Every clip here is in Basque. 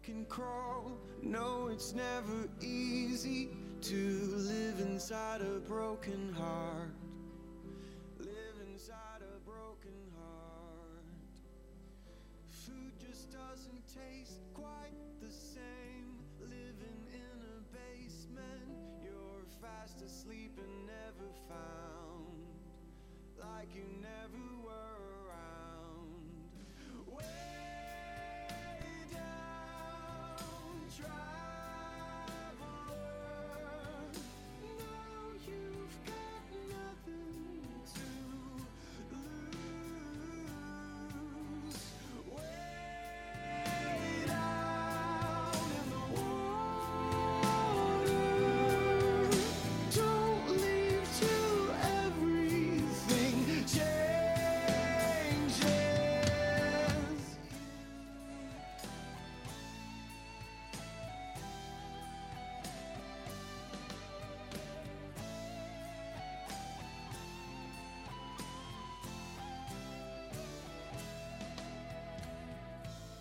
Can crawl. No, it's never easy to live inside a broken heart. Live inside a broken heart. Food just doesn't taste quite the same. Living in a basement, you're fast asleep and never found, like you never were around. Way down, traveler. Now you've got nothing to lose. Way down in the water. Don't leave till everything changes.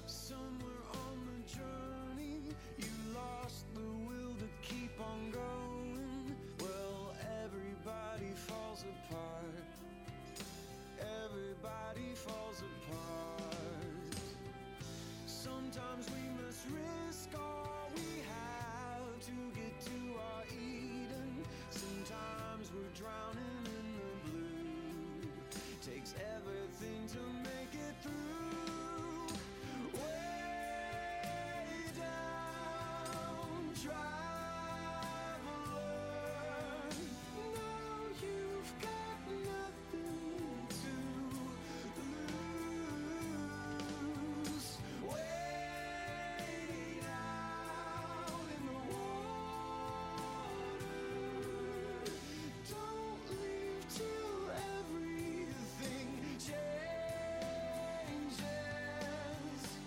Somewhere on the journey, you lost the will to keep on going. Well, everybody falls apart. Everybody falls apart. Sometimes we must risk all we have to get to our Eden. Sometimes we're drowning in the blue. Takes everything to make it through. Way down, traveler. Now you've got nothing to lose. Way out in the water. Don't leave till everything changes.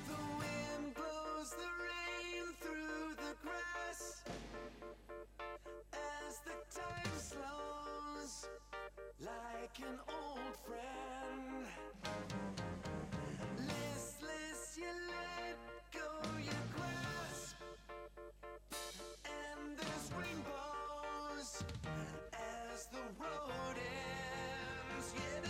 The wind blows the rain through the grass as the time slows, like an old friend. Listless, you let go your grasp, and there's rainbows as the road ends yet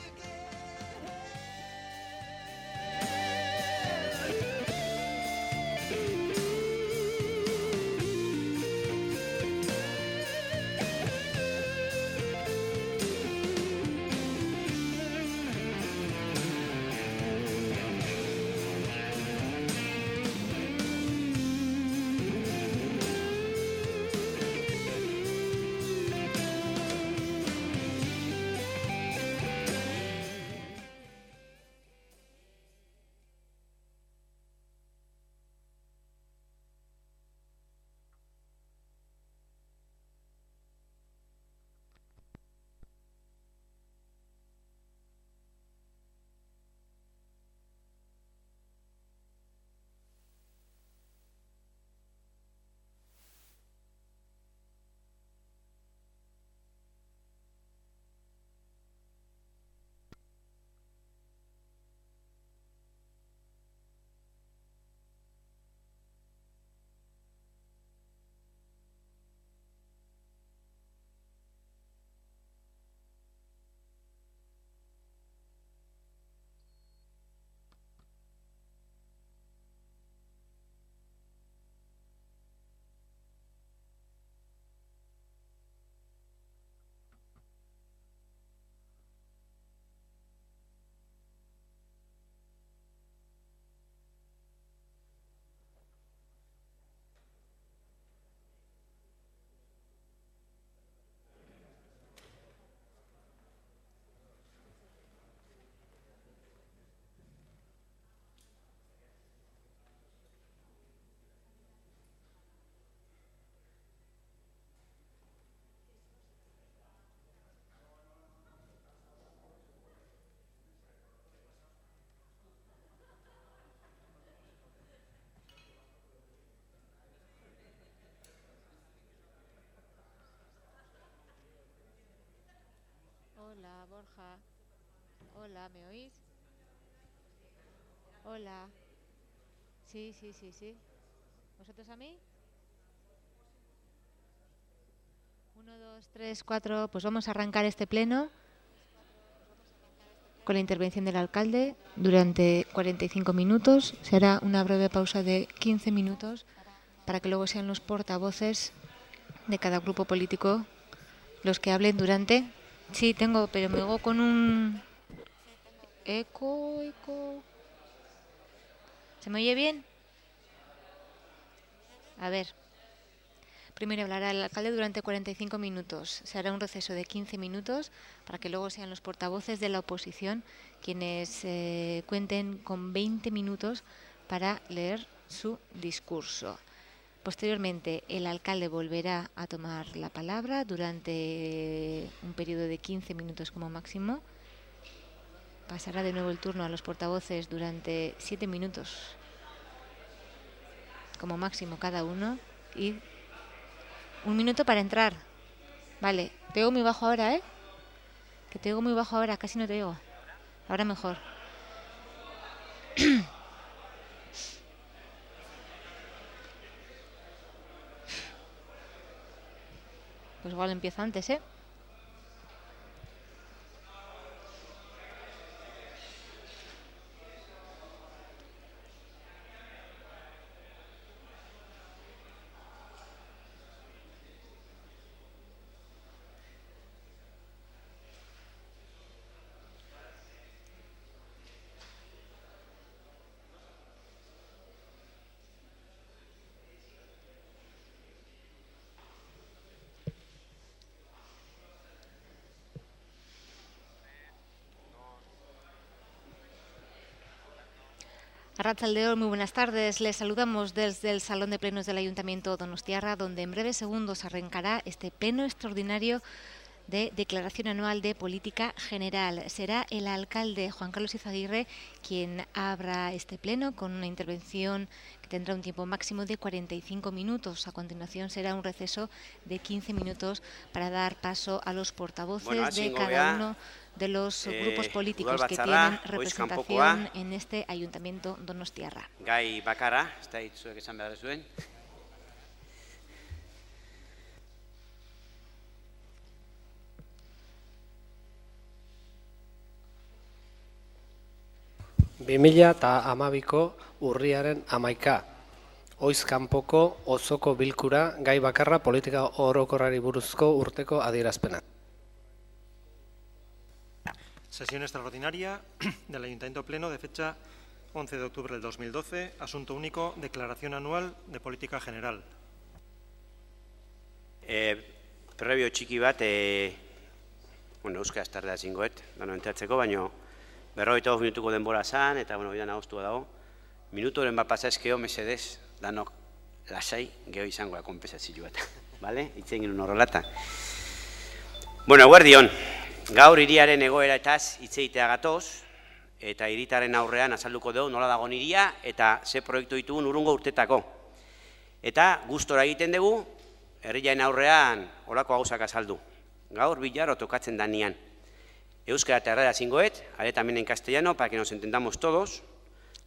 Hola, Borja. Hola, ¿me oís? Hola. Sí, sí, sí, sí. ¿Vosotros a mí? 1, 2, 3, 4. Pues vamos a arrancar este pleno con la intervención del alcalde durante 45 minutos. Se hará una breve pausa de 15 minutos para que luego sean los portavoces de cada grupo político los que hablen durante... Sí, tengo, pero me hago con un... Eco... ¿Se me oye bien? A ver. Primero hablará el alcalde durante 45 minutos. Se hará un receso de 15 minutos para que luego sean los portavoces de la oposición quienes cuenten con 20 minutos para leer su discurso. Posteriormente, el alcalde volverá a tomar la palabra durante un periodo de 15 minutos como máximo. Pasará de nuevo el turno a los portavoces durante 7 minutos como máximo cada uno y 1 minuto para entrar. Vale, te oigo muy bajo ahora, ¿eh? Que te oigo muy bajo ahora, casi no te oigo. Ahora mejor. Pues igual empiezo antes, ¿eh? Arratsaldeon, muy buenas tardes. Les saludamos desde el Salón de Plenos del Ayuntamiento Donostiarra, donde en breves segundos arrancará este pleno extraordinario de declaración anual de política general. Será el alcalde Juan Carlos Izaguirre quien abra este pleno con una intervención que tendrá un tiempo máximo de 45 minutos. A continuación será un receso de 15 minutos para dar paso a los portavoces de cada uno de los grupos políticos que tienen representación en este Ayuntamiento Donostiarra. Gai bakarra, ez da hitzuek esan behar zuen. eta 2012ko urriaren 11. Oiz kanpoko osoko bilkura gai bakarra politika orokorrari buruzko urteko adierazpena. Sesión extraordinaria del Ayuntamiento Pleno de fecha 11 de octubre del 2012. Asunto único, declaración anual de política general. Prebio txiki bat, euskara tardea zingoet, dano entratzeko, baina 45 minutuko denbora zan, eta bidan agostua dago. Minutoren bat pasazkeo, mesedez, danok lasai, geho izangoa konpensazio bat. Bale? Itzen ginen horrelata. Bueno, guardion, gaur hiriaren egoeretaz hitz egitea gatoz, eta hiritaren aurrean azalduko dugu nola dago hiria eta ze proiektu ditugun urrungo urtetako. Eta gustora egiten dugu, herriaren aurrean olako gauzak azaldu. Gaur bilaro tokatzen danean. Euskara eta errada zingoet, haré también en castellano, para que nos entendamos todos.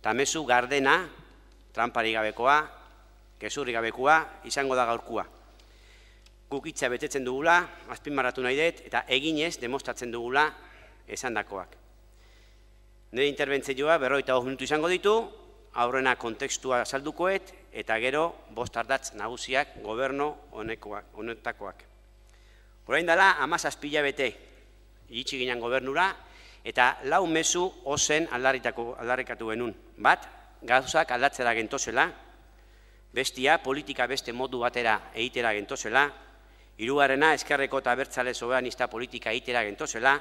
Tamezu gardena, trampari gabekoa, gezurri gabekoa, izango da gaurkua. Guk hitza betetzen dugula, azpimarratu nahi dut, eta eginez demostratzen dugula esandakoak. Nire interbentzioa 45 minutu izango ditu, aurrena kontekstua azaldukoet, eta gero 5 ardatz nagusiak gobernu honetakoak. Orain dela 17 hilabete iritsi ginen gobernura, eta 4 mezu ozen aldarrikatu genuen. Bat, gauzak aldatzera gentozela, bestia, politika beste modu batera egitera gentozela, hirugarrena, ezkerreko eta abertzale soberanista politika egitera gentozela,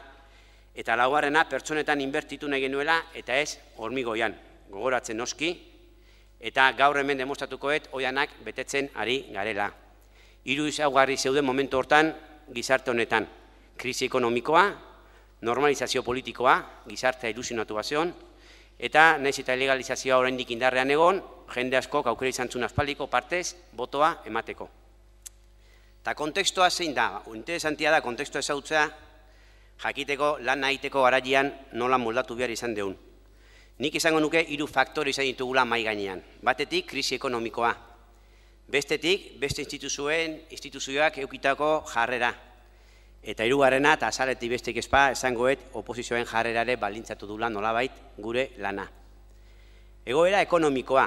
eta laugarrena, pertsonetan inbertitu nahi genuela, eta ez hormigoian, gogoratzen noski, eta gaur hemen demostratukoet oianak betetzen ari garela. Hiru ezaugarri zeuden momentu hortan gizarte honetan. Krisi ekonomikoa, normalizazio politikoa, gizartea ilusionatu bazion, eta nahiz eta ilegalizazioa oraindik indarrean egon, jende askok aukera izan zuen aspaldiko partez botoa emateko. Eta kontekstua zein da, interesantia da kontekstua ezagutzea, jakiteko lan nahiteko garaian nola moldatu behar izan deun. Nik izango nuke 3 faktore izan ditugula mai gainean. Batetik, krisi ekonomikoa. Bestetik, beste instituzioak eukitako jarrera. Eta hirugarrena, eta azaletik bestek ezpa, esangoet, oposizioen jarrerare baldintzatu dula nolabait gure lana. Egoera ekonomikoa,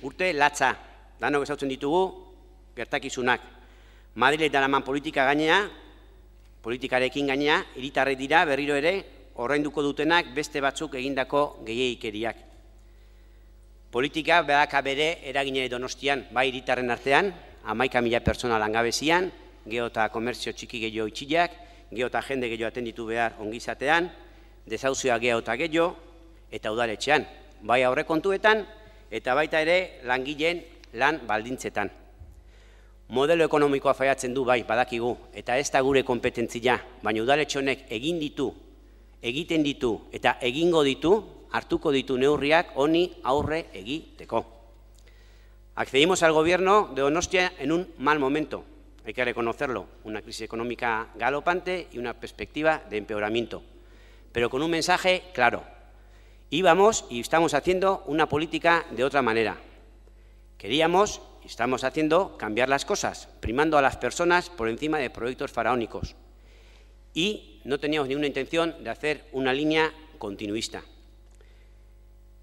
urte latza, danok ezautzen ditugu, gertakizunak. Madrile daraman politika gainea, politikarekin gainea, hiritarrek dira berriro ere, ordainduko dutenak beste batzuk egindako gehiegikeriak. Politika badaka bere eragine Donostian, bai hiritarren artean, 11.000 pertsona langabezian, gero eta komertzio txiki gehiago itxileak, gero eta jende gehiago atenditu behar ongizatean, desauzioa gero eta gehiago, eta udaletxean, bai aurrekontuetan, eta baita ere langileen lan baldintzetan. Modelo ekonomikoa faiatzen du bai, badakigu, eta ez da gure kompetentzia, baina udaletxe honek egiten ditu eta egingo ditu, hartuko ditu neurriak honi aurre egiteko. Accedimos al gobierno de Donostia en un mal momento, hay que reconocerlo, una crisis económica galopante y una perspectiva de empeoramiento, pero con un mensaje claro. Íbamos y estamos haciendo una política de otra manera. Queríamos y estamos haciendo cambiar las cosas, primando a las personas por encima de proyectos faraónicos. Y no teníamos ninguna intención de hacer una línea continuista.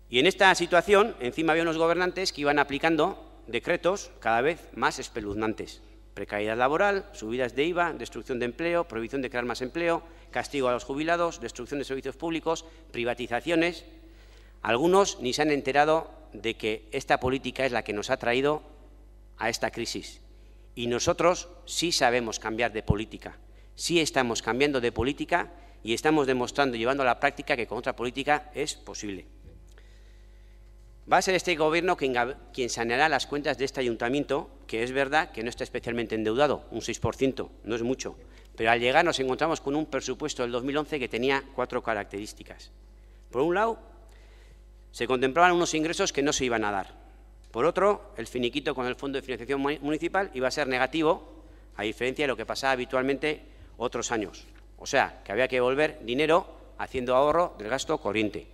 Y en esta situación, encima había unos gobernantes que iban aplicando decretos cada vez más espeluznantes. Precariedad laboral, subidas de IVA, destrucción de empleo, prohibición de crear más empleo, castigo a los jubilados, destrucción de servicios públicos, privatizaciones. Algunos ni se han enterado de que esta política es la que nos ha traído a esta crisis. Y nosotros sí sabemos cambiar de política, sí estamos cambiando de política y estamos demostrando, llevando a la práctica que con otra política es posible. Va a ser este gobierno quien saneará las cuentas de este ayuntamiento, que es verdad que no está especialmente endeudado, un 6%, no es mucho, pero al llegar nos encontramos con un presupuesto del 2011 que tenía 4 características. Por un lado, se contemplaban unos ingresos que no se iban a dar. Por otro, el finiquito con el Fondo de Financiación Municipal iba a ser negativo, a diferencia de lo que pasaba habitualmente otros años. O sea, que había que devolver dinero haciendo ahorro del gasto corriente.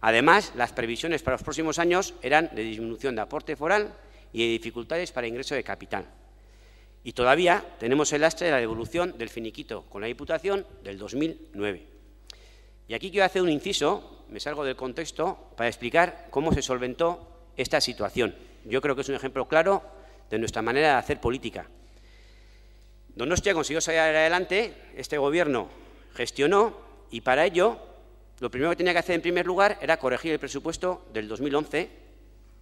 Además, las previsiones para los próximos años eran de disminución de aporte foral y de dificultades para ingreso de capital. Y todavía tenemos el lastre de la devolución del finiquito con la Diputación del 2009. Y aquí quiero hacer un inciso, me salgo del contexto, para explicar cómo se solventó esta situación. Yo creo que es un ejemplo claro de nuestra manera de hacer política. Donostia consiguió salir adelante, este gobierno gestionó y para ello lo primero que tenía que hacer en primer lugar era corregir el presupuesto del 2011,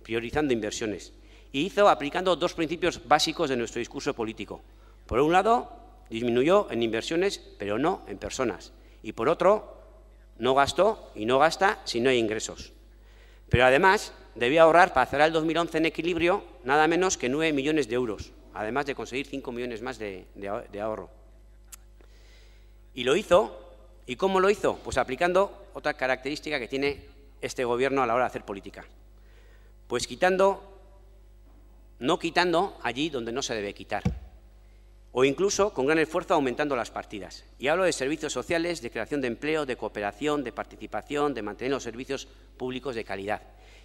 priorizando inversiones. Y hizo aplicando 2 principios básicos de nuestro discurso político. Por un lado, disminuyó en inversiones, pero no en personas. Y por otro, no gastó y no gasta si no hay ingresos. Pero además, debía ahorrar para cerrar el 2011 en equilibrio nada menos que 9 millones de euros, además de conseguir 5 millones más de ahorro. Y lo hizo. ¿Y cómo lo hizo? Pues aplicando otra característica que tiene este gobierno a la hora de hacer política. Pues no quitando allí donde no se debe quitar. O incluso, con gran esfuerzo, aumentando las partidas. Y hablo de servicios sociales, de creación de empleo, de cooperación, de participación, de mantener los servicios públicos de calidad.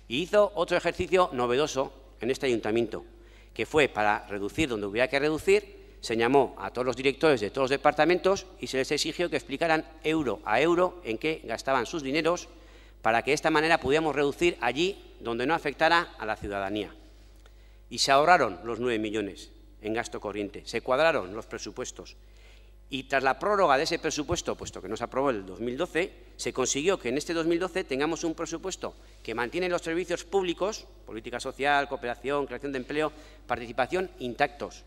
Y hizo otro ejercicio novedoso en este ayuntamiento, que fue para reducir donde hubiera que reducir. Se llamó a todos los directores de todos los departamentos y se les exigió que explicaran euro a euro en qué gastaban sus dineros para que de esta manera pudiéramos reducir allí donde no afectara a la ciudadanía. Y se ahorraron los 9 millones en gasto corriente, se cuadraron los presupuestos. Y tras la prórroga de ese presupuesto, puesto que no se aprobó el 2012, se consiguió que en este 2012 tengamos un presupuesto que mantiene los servicios públicos, política social, cooperación, creación de empleo, participación, intactos.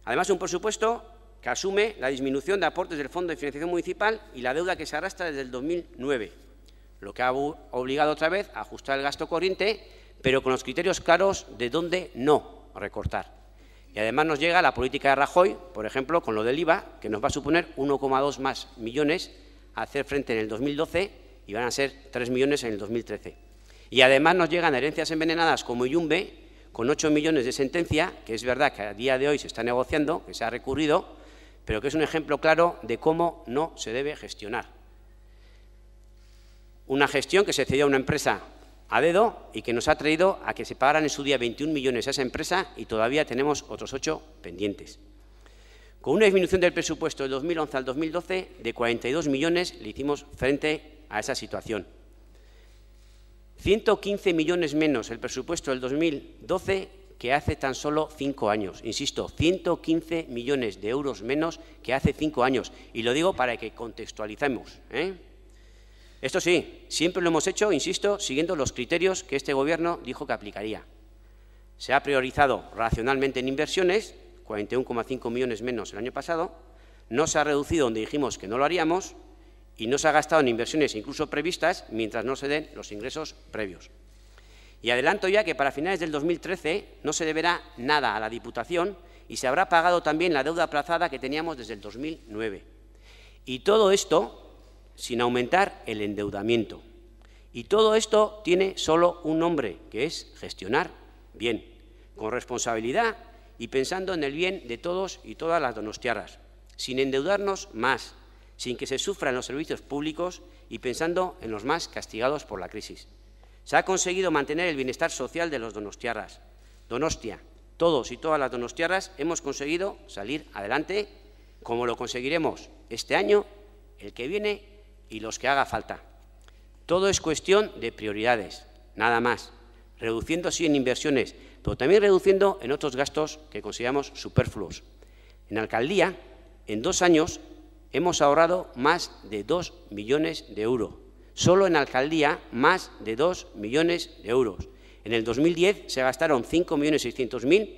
Además, un presupuesto que asume la disminución de aportes del Fondo de Financiación Municipal y la deuda que se arrastra desde el 2009, lo que ha obligado otra vez a ajustar el gasto corriente, pero con los criterios claros de dónde no recortar. Y además nos llega la política de Rajoy, por ejemplo, con lo del IVA, que nos va a suponer 1,2 más millones a hacer frente en el 2012 y van a ser 3 millones en el 2013. Y además nos llegan herencias envenenadas como Yumbe, con 8 millones de sentencia, que es verdad que a día de hoy se está negociando, que se ha recurrido, pero que es un ejemplo claro de cómo no se debe gestionar. Una gestión que se cedió a una empresa a dedo y que nos ha traído a que se pagaran en su día 21 millones a esa empresa y todavía tenemos otros 8 pendientes. Con una disminución del presupuesto del 2011 al 2012 de 42 millones le hicimos frente a esa situación. 115 millones menos el presupuesto del 2012 que hace tan solo 5 años. Insisto, 115 millones de euros menos que hace 5 años. Y lo digo para que contextualicemos, Esto sí, siempre lo hemos hecho, insisto, siguiendo los criterios que este Gobierno dijo que aplicaría. Se ha priorizado racionalmente en inversiones, 41,5 millones menos el año pasado, no se ha reducido donde dijimos que no lo haríamos y no se ha gastado en inversiones incluso previstas mientras no se den los ingresos previos. Y adelanto ya que para finales del 2013 no se deberá nada a la Diputación y se habrá pagado también la deuda aplazada que teníamos desde el 2009. Y todo esto sin aumentar el endeudamiento. Y todo esto tiene solo un nombre, que es gestionar bien, con responsabilidad y pensando en el bien de todos y todas las donostiarras, sin endeudarnos más, sin que se sufran los servicios públicos y pensando en los más castigados por la crisis. Se ha conseguido mantener el bienestar social de los donostiarras. Donostia, todos y todas las donostiarras hemos conseguido salir adelante, como lo conseguiremos este año, el que viene y los que haga falta. Todo es cuestión de prioridades, nada más, reduciendo sí en inversiones, pero también reduciendo en otros gastos que consideramos superfluos. En alcaldía, en 2 años, hemos ahorrado más de 2 millones de euros. Solo en alcaldía, más de 2 millones de euros. En el 2010 se gastaron 5.600.000,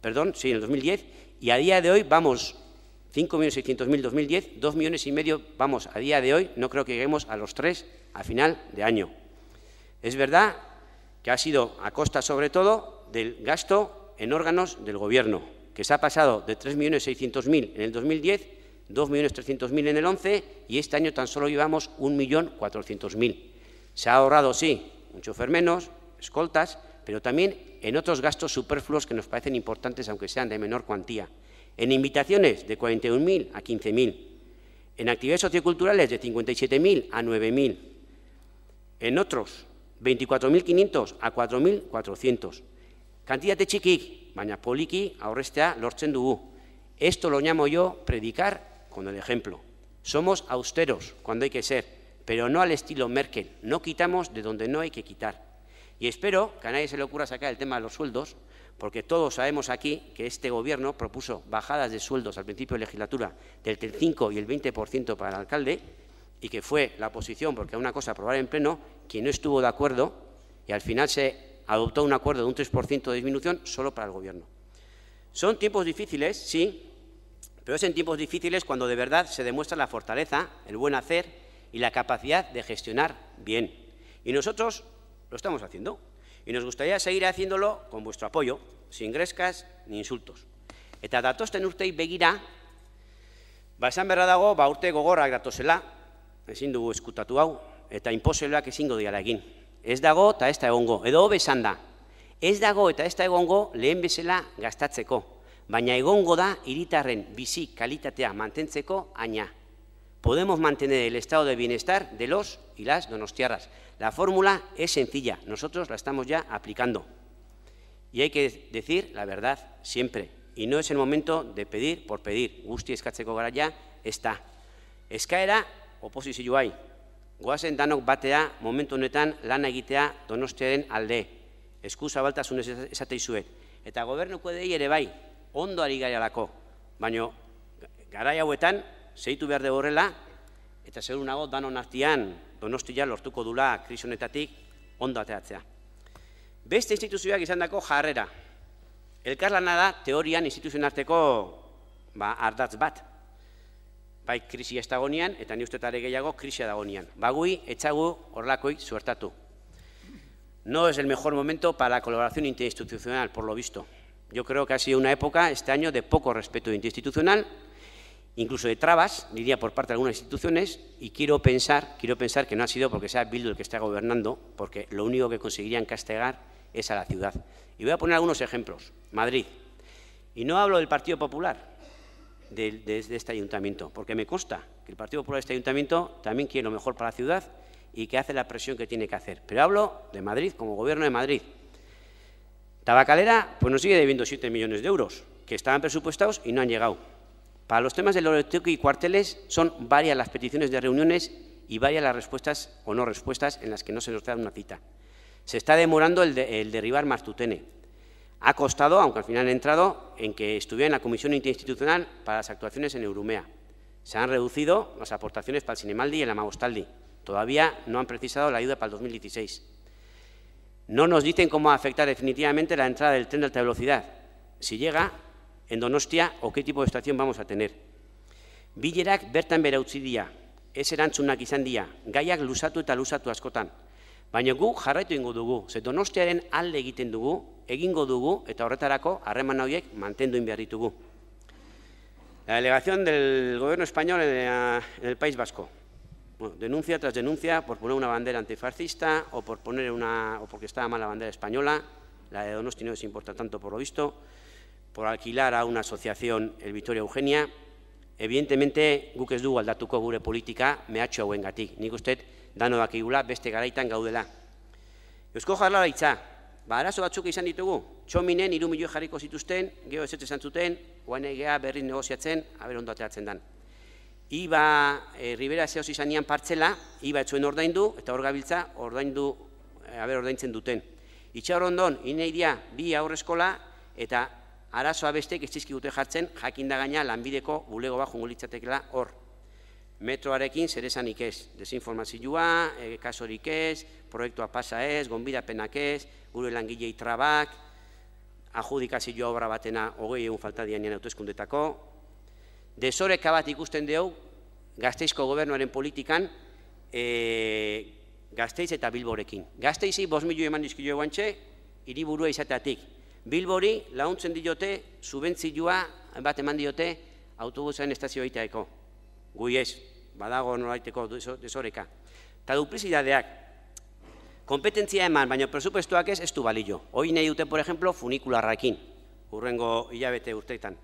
perdón, sí, en el 2010, y a día de hoy vamos 5.600.000 2010, 2,5 millones vamos a día de hoy, no creo que lleguemos a los 3 a final de año. Es verdad que ha sido a costa sobre todo del gasto en órganos del Gobierno, que se ha pasado de 3.600.000 en el 2010, 2.300.000 en el 11 y este año tan solo llevamos 1.400.000. Se ha ahorrado, sí, un chofer menos, escoltas, pero también en otros gastos superfluos que nos parecen importantes, aunque sean de menor cuantía. En invitaciones de 41.000 a 15.000, en actividades socioculturales de 57.000 a 9.000, en otros 24.500 a 4.400. Kantitate txikik, baina poliki aurrestea lortzen dugu. Esto lo llamo yo predicar con el ejemplo. Somos austeros cuando hay que ser, pero no al estilo Merkel. No quitamos de donde no hay que quitar. Y espero que a nadie se le ocurra sacar el tema de los sueldos, porque todos sabemos aquí que este Gobierno propuso bajadas de sueldos al principio de legislatura del 5 y el 20% para el alcalde, y que fue la oposición, porque era una cosa aprobar en pleno, quien no estuvo de acuerdo, y al final se adoptó un acuerdo de un 3% de disminución solo para el Gobierno. Son tiempos difíciles, sí, pero es en tiempos difíciles cuando de verdad se demuestra la fortaleza, el buen hacer y la capacidad de gestionar bien. Y nosotros lo estamos haciendo. Y nos gustaría seguir haciéndolo con vuestro apoyo, sin grescas ni insultos. Eta datosten urtei begira, esan berra dago, urte gogorrak datozela, ezin dugu eskutatu hau, eta inposibleak ezingo diala egin. Ez dago eta ez da egongo, edo hobe esan da. Ez dago eta ez da egongo lehen bezala gastatzeko, baina egongo da hiritarren bizi kalitatea mantentzeko aina. Podemos mantener el estado de bienestar de los y las donostiarras. La fórmula es sencilla, nosotros la estamos ya aplicando. Y hay que decir la verdad siempre. Y no es el momento de pedir por pedir. Guzti eskatzeko garaia ez da. Eskaera oposizioai. Goazen danok batea momentu honetan lana egitea Donostiaren alde. Eskuzabaltasunez esate izuet. Eta gobernuko dei ere bai, ondo ari garelako. Baina garai hauetan, zeitu behar dugu horrela, eta segurunago danon artean Donostia lortuko dula krisi honetatik ondo ateratzea. Beste instituzioak izandako jarrera. Elkarlana da teorian instituzioen arteko ardatz bat. Bai krisi ez dagonean, eta ni uste are gehiago krisia dagonean. Bagui etzagu horlakoik suertatu. No es el mejor momento para la colaboración interinstitucional, por lo visto. Yo creo que ha sido una época este año de poco respeto interinstitucional, incluso de trabas, diría, por parte de algunas instituciones, y quiero pensar que no ha sido porque sea Bildu el que está gobernando, porque lo único que conseguirían castigar es a la ciudad. Y voy a poner algunos ejemplos. Madrid. Y no hablo del Partido Popular, de este ayuntamiento, porque me consta que el Partido Popular de este ayuntamiento también quiere lo mejor para la ciudad y que hace la presión que tiene que hacer. Pero hablo de Madrid, como gobierno de Madrid. Tabacalera pues nos sigue debiendo 7 millones de euros, que estaban presupuestados y no han llegado. Para los temas del Orotoki y cuarteles son varias las peticiones de reuniones y varias las respuestas o no respuestas en las que no se nos da una cita. Se está demorando el derribar Martutene. Ha costado, aunque al final han entrado, en que estuviera en la Comisión Interinstitucional para las actuaciones en Eurumea. Se han reducido las aportaciones para el Zinemaldi y el Amagostaldi. Todavía no han precisado la ayuda para el 2016. No nos dicen cómo va a afectar definitivamente la entrada del tren de alta velocidad, si llega en Donostia o qué tipo de estación vamos a tener. Bilerak bertan bera utzi dira, ez erantzunak izan dira, gaiak luzatu eta luzatu askotan. Baina gu jarraitu egingo dugu, ze Donostiaren alde egiten dugu, egingo dugu eta horretarako harreman horiek mantendu egin behar ditugu. La delegación del gobierno español en el País Vasco. Bueno, denuncia tras denuncia por poner una bandera antifascista o por poner o porque estaba mal la bandera española, la de Donosti no les importa tanto por lo visto, por alquilar a una asociación el Victoria Eugenia. Evidentemente, guk ez dugu aldatuko gure politika mehatxu hauengatik. Nik uste dano dakigula beste garaitan gaudela. Eusko Jaurlaritza, arazo batzuk izan ditugu, Txominen 3 milioi jarriko zituzten, gero ez esan zuten, oain egea berriz negoziatzen, aber ondo ateratzen dan. Iba Ribera zehoz izanian partzela, iba etzuen ordaindu, eta hor gabiltza ordaintzen duten. Itxaur ondon, ineidia bi aurreskola, eta arazoa bestek ez dizkigute jartzen, jakinda gaina lanbideko bulego bat jungo litzatekela hor. Metroarekin zer esanik ez, desinformazioa, kasorik ez, proiektua pasa ez, gonbidapenak ez, gure langilei trabak, adjudikazioa obra batena 20 falta dianean hauteskundetako. Desoreka bat ikusten dugu Gasteizko gobernuaren politikan Gasteiz eta Bilborekin. Gasteizi 5 milioi eman dizkio guantxe, hiriburua izateatik. Bilbori launtzen diote, subentzioa bat eman diote autobusen estazio egiteako. Gui ez, badago nolaiteko desoreka. Eta duplizidadeak, kompetentzia eman, baina presupuestoak ez du balio. Hoi nahi dute, por ejemplo, funikularrakin, urrengo hilabete urteetan.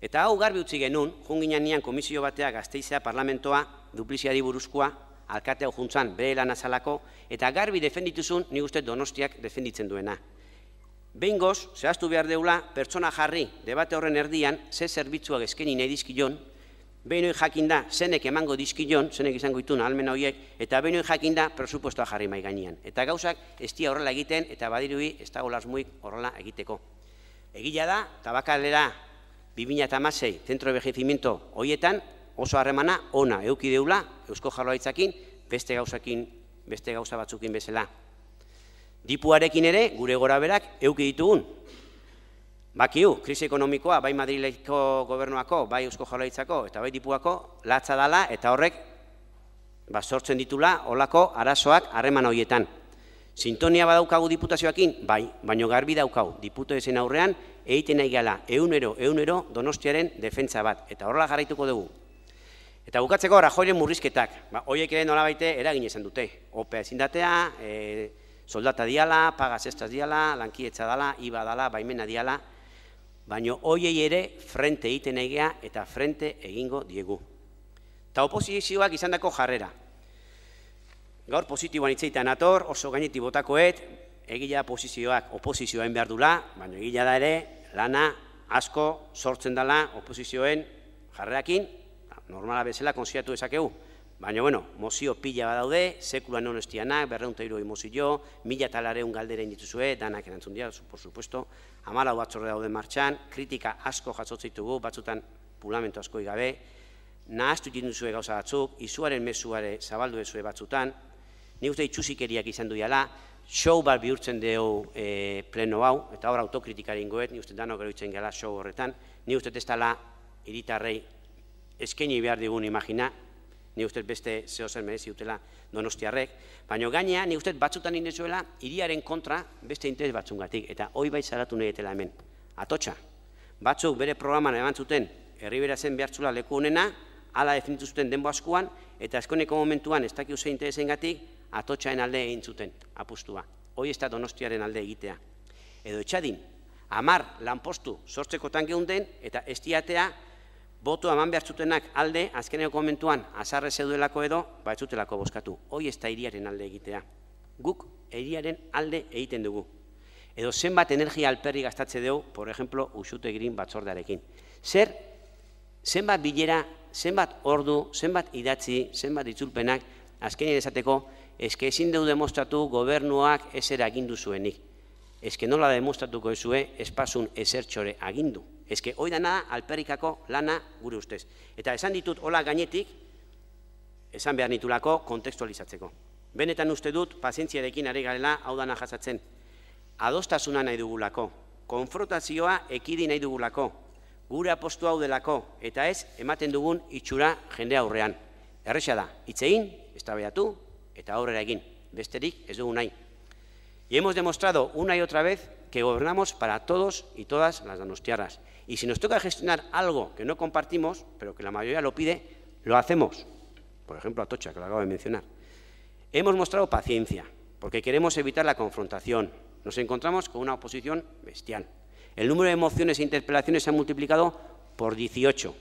Eta hau garbi utzi genuen, junginan nian komisio batea Gasteizea parlamentoa, dupliziari buruzkoa, alkatea juntzan bere lan azalako, eta garbi defendituzun, nik uste Donostiak defenditzen duena. Behingoz, zehaztu behar deula, pertsona jarri, debate horren erdian, ze zerbitzuak eskeni nahi dizkion, behin hori jakinda, zenek emango dizkion, zenek izango ditun ahalmena horiek, eta behin hori jakinda, presupuestoa jarri mai gainean. Eta gauzak ez dira horrela egiten, eta badirui ez dago lasmuik horrela egiteko. Egila da, Tabakalera 2016 zentro de envejecimiento horietan oso harremana ona eduki deula Eusko Jaurlaritzakin beste gauza batzukin bezala. Dipuarekin ere gure goraberak eduki ditugun. Bakiu, krisi ekonomikoa bai Madrileko gobernuako, bai Eusko Jaurlaritzako eta bai dipuako latza dala eta horrek sortzen ditula olako arazoak harreman horietan. Sintonia badaukagu diputazioakin, bai, baino garbi daukagu diputazioen aurrean egiten nahi gala eunero Donostiaren defentsa bat, eta horrela jarraituko dugu. Eta bukatzeko Rajoyren murrizketak, horiek ere nolabaite eragin izan dute. OPEA ezin datea, soldata diala, pagaz estas diala, lankietza dala, IVA dala, baimena diala, baino horiei ere frente egiten nahi gea eta frente egingo diegu. Eta oposizioak izan dako jarrera. Gaur positiboan itzeitan ator, oso gainetik botakoet, egila oposizioain behar dula, baina egila da ere, lana asko sortzen dela oposizioen jarrerakin, normala bezala konsiatu ezakegu. Baina, bueno, mozio pila badaude, sekulan honestianak, 260 mozio, 1000 galderen dituzue, danak erantzun dira, por supuesto, 14 batzorde daude martxan, kritika asko jasotzen ditugu, batzutan pulamento asko gabe, nahaztu dituzue gauza batzuk, izuaren mezuare zabaldu ezue batzutan, nik uste itxusikeriak izan duela, show bat bihurtzen dugu pleno hau, eta hor autokritikari ingoet, nik uste danok eroitzen gala show horretan, nik uste ez dela hiritarrei eskaini behar digun imagina, nik uste beste zehozer merezi dutela Donostiarrek, baina gainea nik uste batzutan indezuela hiriaren kontra beste interes batzungatik, eta hoi bai zaratu nahi etela hemen. Atotxa, batzuk bere programan eman zuten Herribera zen behartzula leku honena, hala definitu zuten denbo askuan, eta eskoneko momentuan ez dakiu ze interesengatik Atotxaen alde egin zuten apustua. Hoi ez da Donostiaren alde egitea. Edo etxadin, 10 lanpostu sortzekotan geunden, eta ez diatea botoa eman behar zutenak alde, azkeneko momentuan, azarre zeudelako edo, ez zutelako bozkatu. Hoi ez da hiriaren alde egitea. Guk hiriaren alde egiten dugu. Edo zenbat energia alperri gastatze dugu, por ejemplo, Uxutegiren batzordearekin. Zenbat bilera, zenbat ordu, zenbat idatzi, zenbat itzulpenak, azkenean esateko, eske ezin dugu demostratu gobernuak ezer agindu zuenik. Eske nola demostratuko ezue espasun ezertxore agindu. Eske hoi dana alperrikako lana gure ustez. Eta esan ditut hola gainetik, esan behar nitulako kontekstualizatzeko. Benetan uste dut, pazientziarekin ari garela hau dana jasatzen. Adostasuna nahi dugulako, konfrontazioa ekidi nahi dugulako, gure apostu hau delako, eta ez ematen dugun itxura jende aurrean. Erresa da, hitz egin, eztabaidatu eta aurrera egin, besterik ez dugu nahi. Y hemos demostrado una y otra vez que gobernamos para todos y todas las donostiarras. Y si nos toca gestionar algo que no compartimos, pero que la mayoría lo pide, lo hacemos. Por ejemplo, Atocha, que lo acabo de mencionar. Hemos mostrado paciencia, porque queremos evitar la confrontación. Nos encontramos con una oposición bestial. El número de mociones e interpelaciones se ha multiplicado por 18.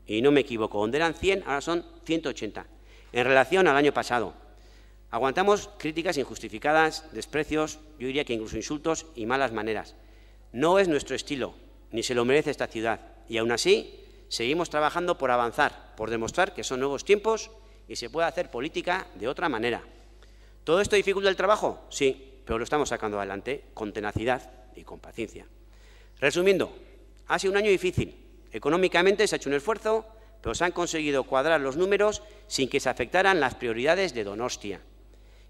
Y no me equivoco, donde eran 100, ahora son 180. En relación al año pasado. Aguantamos críticas injustificadas, desprecios, yo diría que incluso insultos y malas maneras. No es nuestro estilo, ni se lo merece esta ciudad. Y aún así, seguimos trabajando por avanzar, por demostrar que son nuevos tiempos y se puede hacer política de otra manera. ¿Todo esto dificulta el trabajo? Sí, pero lo estamos sacando adelante con tenacidad y con paciencia. Resumiendo, ha sido un año difícil. Económicamente se ha hecho un esfuerzo, pero se han conseguido cuadrar los números sin que se afectaran las prioridades de Donostia.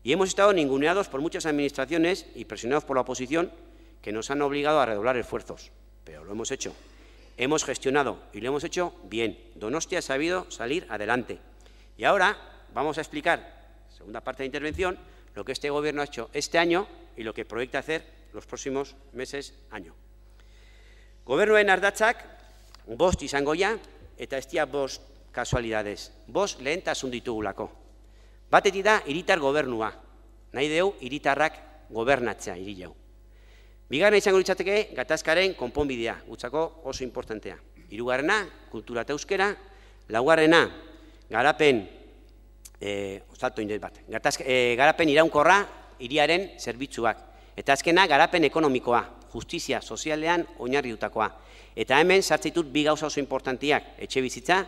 Y hemos estado ninguneados por muchas administraciones y presionados por la oposición que nos han obligado a redoblar esfuerzos. Pero lo hemos hecho. Hemos gestionado y lo hemos hecho bien. Donostia ha sabido salir adelante. Y ahora vamos a explicar, segunda parte de la intervención, lo que este Gobierno ha hecho este año y lo que proyecta hacer los próximos meses, año. Gobernuen ardatzak, bost izango ja, eta ez dira bost kasualidades. Bost lehentasun ditugulako. Batetik da, hiritar gobernua. Nahi dugu, hiritarrak gobernatzea, hiri jau. Bigarrena izango litzateke, gatazkaren konponbidea, gutzako oso importantea. Hirugarrena, kultura eta euskera. Laugarrena, garapen, garapen iraunkorra, hiriaren zerbitzuak. Eta azkena, garapen ekonomikoa, justizia sozialean oinarritutakoa. Eta hemen sartzitut bi gauza oso importantiak, etxe bizitza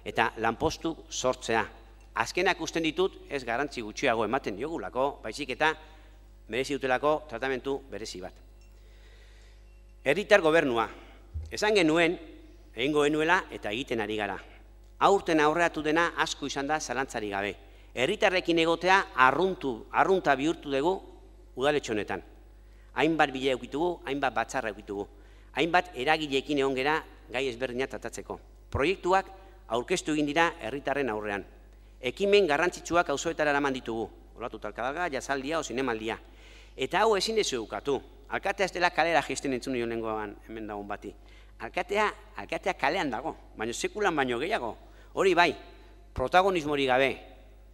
eta lanpostu sortzea. Azkenak usten ditut ez garrantzi gutxiago ematen diogulako, baizik eta merezi dutelako tratamentu berezi bat. Herritar gobernua, esan genuen, egingo genuela eta egiten ari gara. Aurten aurreatu dena asko izan da zalantzari gabe. Herritarrekin egotea arrunta bihurtu dugu udaletxe honetan. Hainbat bile eukitugu, hainbat batzarra eukitugu. Hainbat eragileekin egon gera gai ezberdinak tratatzeko. Proiektuak aurkeztu egin dira herritarren aurrean. Ekimen garrantzitsuak auzoetara eraman ditugu. Olatu talkadaga, jazaldia o zinemaldia. Eta hau ezin dezu eukatu. Alkatea ez dela kalera gesten entzun nio lengoan hemen dagoen bati. Alkatea kalean dago, baina sekulan baino gehiago. Hori bai, protagonismori gabe.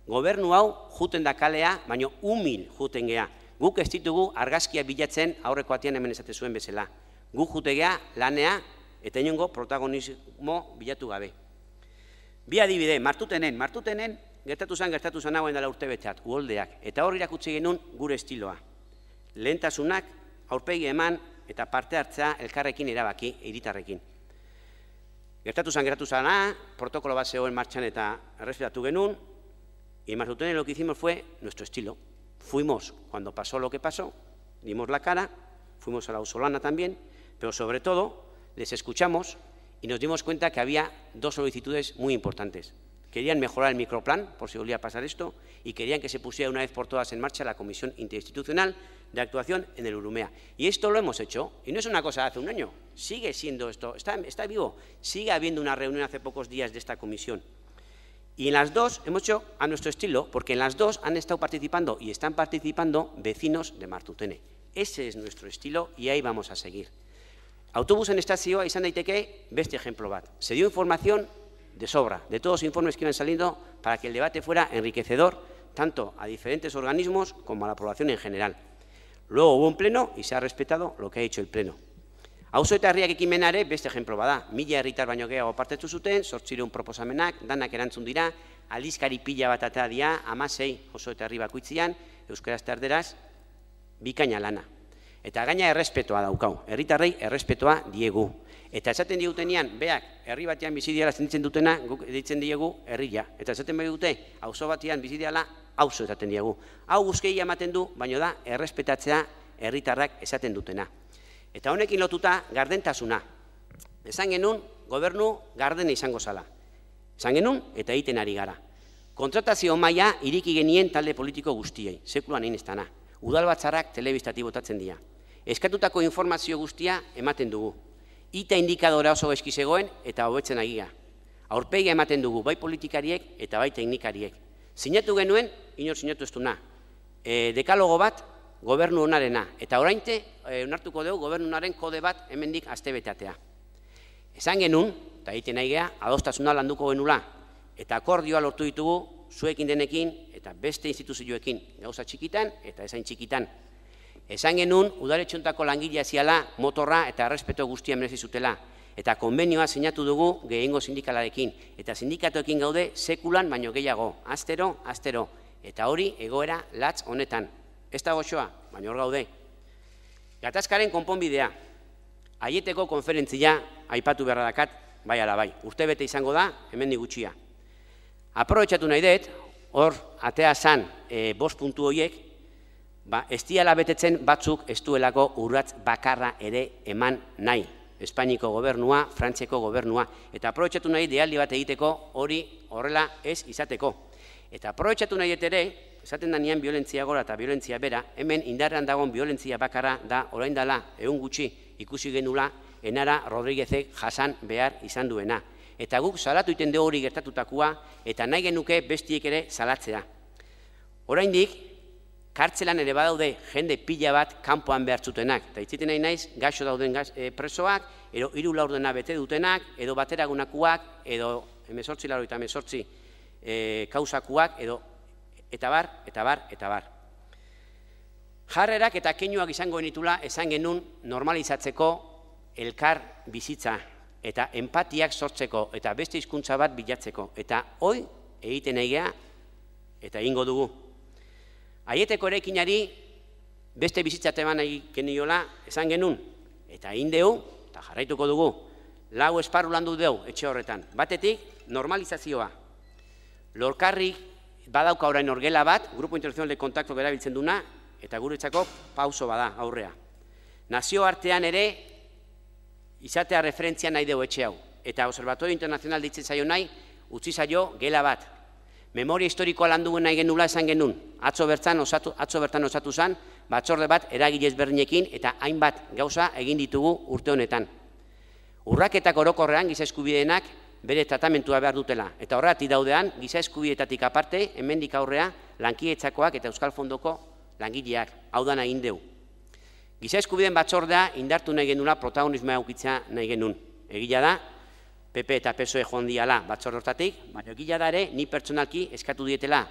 Gobernu hau juten da kalea, baina umil juten gea. Guk ez ditugu argazkia bilatzen aurreko atian hemen esate zuen bezala. Guk jute gea lanea eta inongo protagonismo bilatu gabe. Bi adibide, Martutenen gertatu zen hauen dela urte beteat, uholdeak, eta hor irakutsi genuen gure estiloa. Lehentasunak, aurpegi eman eta parte hartzea elkarrekin erabaki, hiritarrekin. Gertatu zena, protokolo bat zegoen martxan eta errespetatu genuen, y Martutenen lo que hicimos fue nuestro estilo. Fuimos cuando pasó lo que pasó, dimos la cara, fuimos a la Ausolana también, pero sobre todo les escuchamos y nos dimos cuenta que había dos solicitudes muy importantes. Querían mejorar el microplan, por si volvía a pasar esto, y querían que se pusiera una vez por todas en marcha la Comisión Interinstitucional de Actuación en el Urumea. Y esto lo hemos hecho, y no es una cosa de hace un año, sigue siendo esto, está vivo, sigue habiendo una reunión hace pocos días de esta comisión. Y en las dos hemos hecho a nuestro estilo, porque en las dos han estado participando y están participando vecinos de Martutene. Ese es nuestro estilo y ahí vamos a seguir. Autobusen estazioa izan daiteke beste ejemplo bat. Se dio información de sobra, de todos los informes que iban saliendo para que el debate fuera enriquecedor tanto a diferentes organismos como a la población en general. Luego hubo un pleno y se ha respetado lo que ha dicho el pleno. Auzo eta herriak ekimenare beste ejemplo bada. 1000 herritar baino gehiago partetu zuten, 800 proposamenak, danak erantzun dira, aldizkari pila bat atea dira, 16 auzo eta herri bakoitzian, euskaraz eta erderaz, bikaina lana. Eta gaina errespetoa daukau, herritarrei errespetoa diegu. Eta esaten digutenean, beak, herri batean bizidiala zenditzen dutena, guk ditzen diegu herria. Eta esaten behar dute, auzo batean bizidiala, auzo esaten diegu. Hau guzkei ematen du, baino da, errespetatzea herritarrak esaten dutena. Eta honekin lotuta gardentasuna. Esan genuen, gobernu gardena izango zala. Esan genuen, eta egiten ari gara. Kontratazio maila iriki genien talde politiko guztiei, sekulan egin ez dana. Udalbatzarrak telebistati botatzen dira. Eskatutako informazio guztia ematen dugu. Ita indikadora oso gaizki zegoen eta hobetzen agia. Aurpegia ematen dugu, bai politikariek eta bai teknikariek. Sinatu genuen, inor sinatu ez duna. Dekalogo bat, gobernu honarena. Eta orainte, onartuko dugu, gobernu honaren kode bat hemendik astebetatea. Esan genuen, eta egiten nahi geha, adostasuna landuko genula. Eta akordioa lortu ditugu, zuekin denekin eta beste instituzioekin. Gauza txikitan eta esain txikitan. Esan genuen, udaletxontako langilea ziala, motorra eta errespeto guztia merezi zutela. Eta konbenioa sinatu dugu gehiengo sindikalarekin. Eta sindikatoekin gaude sekulan baino gehiago. Astero, astero. Eta hori egoera latz honetan. Ez da goxoa, baina hor gaude. Gatazkaren konponbidea. Aieteko konferentzia aipatu beharra dakat, bai ala bai. Urtebete izango da, hemendik gutxia. Aprobetxatu nahi dut, hor atea zan 5 puntu horiek, ez diala betetzen batzuk ez duelako urratz bakarra ere eman nahi. Espainiko gobernua, Frantziako gobernua. Eta aprobetxatu nahi dealdi bat egiteko hori horrela ez izateko. Eta aprobetxatu nahi ere, esaten danean violentzia gora eta violentzia bera, hemen indarrean dagoen violentzia bakarra da orain dela egun gutxi ikusi genula Enara Rodriguezek jasan behar izan duena. Eta guk salatu iten dugu hori gertatutakoa eta nahi genuke bestiek ere salatzea. Oraindik, kartzelan ere badaude jende pila bat kanpoan behartzutenak. Eta itziten nahi naiz, gaixo dauden presoak, edo 3 laurdena bete dutenak, edo bateragunakuak, edo 18 kausakuak, edo eta bar, eta bar, eta bar. Jarrerak eta keinuak izango genitula esan genuen normalizatzeko elkar bizitza eta empatiak sortzeko eta beste hizkuntza bat bilatzeko. Eta hoi egiten nahi geha eta egingo dugu. Aieteko eraikinari beste bizitza teman nahi geniola esan genuen. Eta egin dugu, eta jarraituko dugu, 4 esparru landu dugu etxe horretan. Batetik, normalizazioa. Lorkarrik badauka orain orgela bat, Grupo Internacional de Contacto erabiltzen duna, eta guretzako pauso bada aurrea. Nazio artean ere, izatea referentzia nahi dugu etxe hau. Eta Observatorio Internacional ditzen zaio nahi, utzi zaio gela bat. Memoria historikoa landu nahi genula esan genuen. Atzo bertan osatu zen, batzorde bat eragile ezberdinekin eta hainbat gauza egin ditugu urte honetan. Urraketak orokorrean giza eskubideenak bere tratamentua behar dutela. Eta horretik daudean, giza eskubideetatik aparte, hemendik aurrea, lankideetzakoak eta Euskal Fondoko langileak, hau da egin dugu. Giza eskubideen batzordea indartu nahi genula protagonismoa aukitza nahi genuen. Egia da, PP eta PSOE joan diala batzorde hortatik, baina egia da ere, ni pertsonalki eskatu dietela.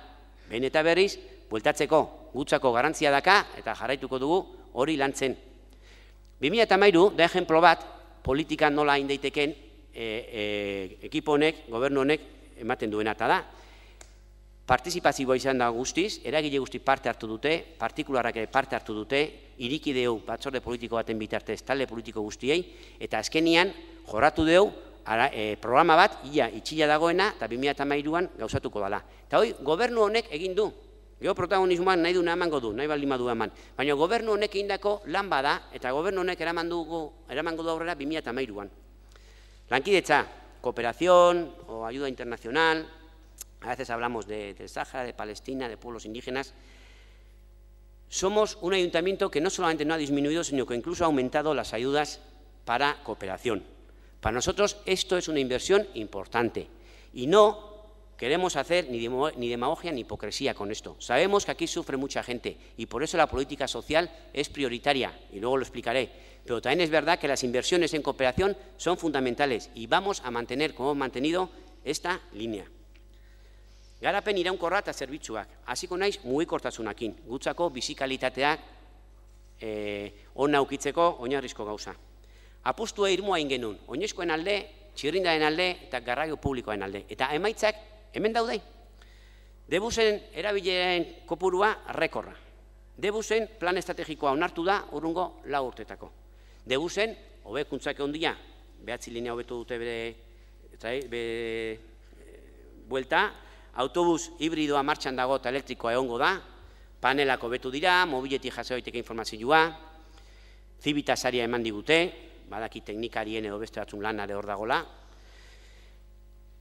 Behin eta berriz, bueltatzeko gutzako garantzia daka eta jarraituko dugu hori lantzen. 2013 da ejemplo bat, politika nola hain daiteken ekipo honek, gobernu honek ematen duena eta da. Partizipazioa izan da guztiz, eragile guzti parte hartu dute, partikularrak ere parte hartu dute, iriki deu batzorde politiko baten bitartez talde politiko guztiei, eta azkenian jorratu deu programa bat, itxila dagoena, eta 2013an gauzatuko dela. Eta hoi, gobernu honek egin du. Geoprotagonismoan nahi duna emango du, nahi baldin badu eman. Baina gobernu honek egindako lan bada, eta gobernu honek eramango du aurrera 2013an. Lankidetza, cooperación o ayuda internacional, a veces hablamos del Sáhara, de Palestina, de pueblos indígenas. Somos un ayuntamiento que no solamente no ha disminuido, sino que incluso ha aumentado las ayudas para cooperación. Para nosotros esto es una inversión importante y no queremos hacer ni demagogia ni hipocresía con esto. Sabemos que aquí sufre mucha gente y por eso la política social es prioritaria y luego lo explicaré. Pero también es verdad que las inversiones en cooperación son fundamentales y vamos a mantener, como hemos mantenido, esta línea. Garapen iraunkorra eta zerbitzuak. Hasiko naiz mugikortasunakin. Gutzako bizi kalitateak ona ukitzeko oinarrizko gauza. apustua irmoa ingenun, oinezkoen alde, txirrindaren alde eta garraio publikoaren alde. Eta emaitzak hemen daude. Debusen erabileen kopurua rekorra. Debusen plan estrategikoa onartu da urrungo 4 urtetako. Debusen, hobekuntzak ondia, 9 linea hobetu dute bere buelta, autobus hibridoa martxan dago eta elektrikoa egongo da, panelak hobetu dira, mobiletik jaso daiteke informazioa, Zibita saria eman digute, badaki teknikarien edo beste batzun lanare hor dagola.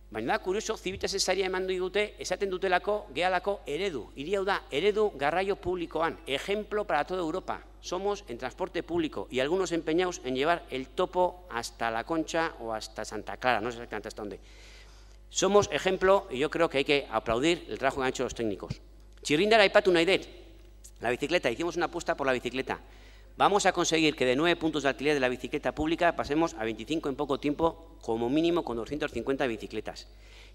Baina da, kurioso, Zibita saria eman digute, esaten dutelako, gehalako eredu. Hiri hau da, eredu garraio publikoan, ejemplo para toda Europa. Somos en transporte público y algunos empeñados en llevar el topo hasta La Concha o hasta Santa Clara, no sé exactamente hasta dónde. Somos ejemplo y yo creo que hay que aplaudir el trabajo que han hecho los técnicos. Txirrindara aipatu nahi dut, la bicicleta, hicimos una apuesta por la bicicleta. Vamos a conseguir que de 9 puntos de alquiler de la bicicleta pública pasemos a 25 en poco tiempo, como mínimo con 250 bicicletas.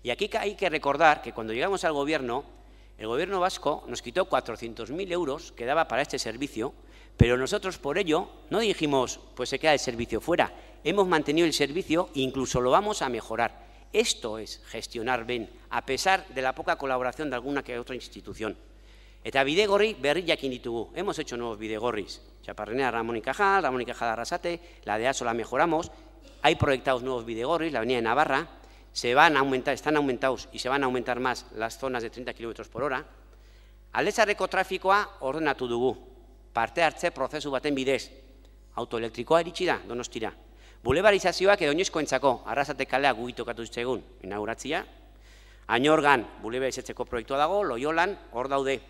Y aquí hay que recordar que cuando llegamos al gobierno, el gobierno vasco nos quitó 400.000 euros que daba para este servicio, pero nosotros por ello no dijimos, pues se queda el servicio fuera. Hemos mantenido el servicio e incluso lo vamos a mejorar. Esto es gestionar bien, a pesar de la poca colaboración de alguna que otra institución. Eta bidegorri berriak ditugu. Hemos hecho nuevos bidegorris. Chaparrenea, Ramón y Cajal Arrasate, la de ASO la mejoramos. Hay proyectados nuevos bidegorris, la avenida de Navarra. Están aumentados y se van a aumentar más las zonas de 30 km por hora. Aldezarreko trafikoa ordenatu dugu. Parte hartze prozesu baten bidez. Autoelektrikoa iritsi da, Donostira. Bulebarizazioak edo oinezkoentzako, Arrasate kalea gugitokatu zitzaigun inauguratzia. Añorgan bulebarizatzeko proiektua dago, Loiolan hor daude.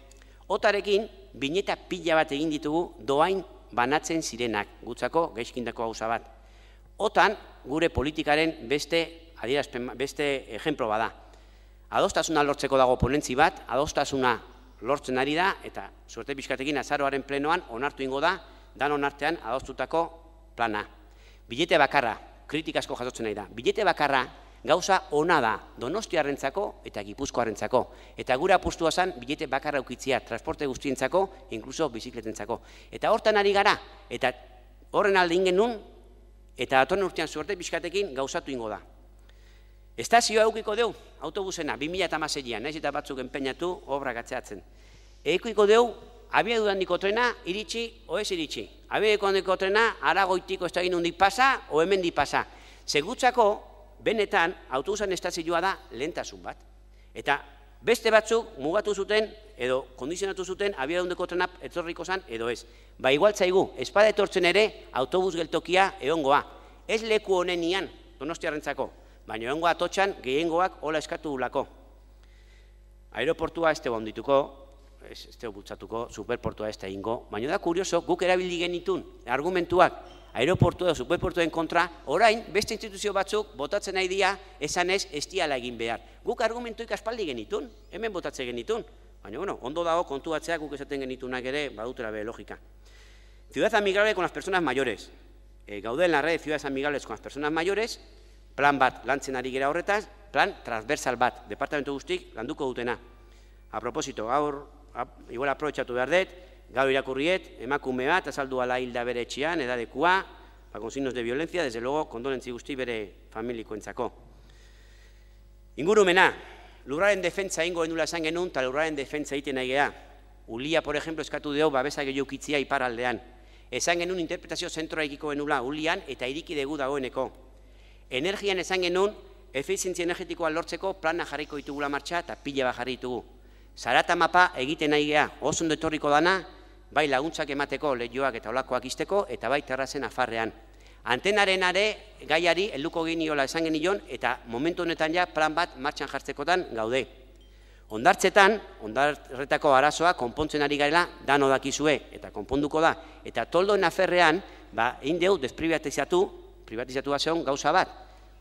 Otarekin, bineta pila bat egin ditugu doain banatzen zirenak, gutzako gaizkindako gauza bat. Otan, gure politikaren beste ejemplo bada. Adostasuna lortzeko dago ponentzi bat, adostasuna lortzen ari da, eta suerte pixkatekin azaroaren plenoan onartu ingo da, danon artean adostutako plana. Bilete bakarra, kritikasko jasotzen nahi da, bilete bakarra gauza ona da Donostiarrentzako eta Gipuzkoarrentzako. Eta gure apustua zen bilete bakarra ukitzia transporte guztientzako, inkluso bizikletentzako. Eta hortan ari gara, eta horren alde ingenun, eta datorren urtean suerte pixkatekin gauzatu ingo da. Estazioa eukiko deu, autobusena, 2016an, naiz eta batzuk enpeinatu obrak atzeatzen. Eukiko deu, abiadura handiko trena iritsi o ez iritsi. Abiadura handiko trena Aragoitiko ez da egin hundik pasa o hemendik pasa. Segutzako, benetan, autobusan estazioa da lehentasun bat. Eta beste batzuk mugatu zuten edo kondizionatu zuten abiadura trena etorriko zen edo ez. Ba, igual zaigu, espada etortzen ere autobus geltokia egongoa. Ez leku honenian, Donostiarrentzako, baina egongoa atotxan gehiengoak hola eskatu gulako. Aeroportua ez teba ondituko, ez teba bultzatuko, superportua ez egingo, baina da kurioso, guk erabili genitun argumentuak, aeroportu edo superportuen kontra, orain, beste instituzio batzuk botatzen nahi dira, esanez ez diala egin behar. Guk argumentuik aspaldi genitun, hemen botatzen genitun. Baina, bueno, ondo dago kontu batzea guk esaten genitunak ere badutera bere logika. Ciudad amigable con las personas mayores. Gaude en la red de ciudades amigables con las personas mayores, plan bat lantzen ari gera horretaz, plan transversal bat, departamentu guztik landuko dutena. A propósito, gaur, igual aprobetxatu behar dut, gaur irakurriet, emakume bat, azaldu ala hilda bere etxean, edadekua, con signos de violencia, desde luego, kondolentzi guzti bere familikoentzako. Ingurumena, lurraren defentza ingo endula esan genuen, eta lurraren defentza egiten nahi geha. Ulia, por ejemplo, eskatu dugu babesa gehiukitzia iparaldean. Esan genuen interpretazio zentroa ikiko genula Ulian eta iriki dugu dagoeneko. Energian esan genuen, efizientzia energetikoa lortzeko plana jarriko ditugula martxa eta pila bat jarri ditugu. Zarata mapa egiten nahi geha, oso ondo etorriko dana, bai laguntzak emateko lehioak eta olakoak izteko, eta bai terrazen afarrean. Antenaren gaiari helduko geniola esan genion, eta momentu honetan ja plan bat martxan jartzekotan gaude. Ondartzetan, ondarretako arazoa konpontzen ari garela dano dakizue, eta konponduko da. Eta toldoen aferrean, egin deu desprivatizatu bat zeon gauza bat.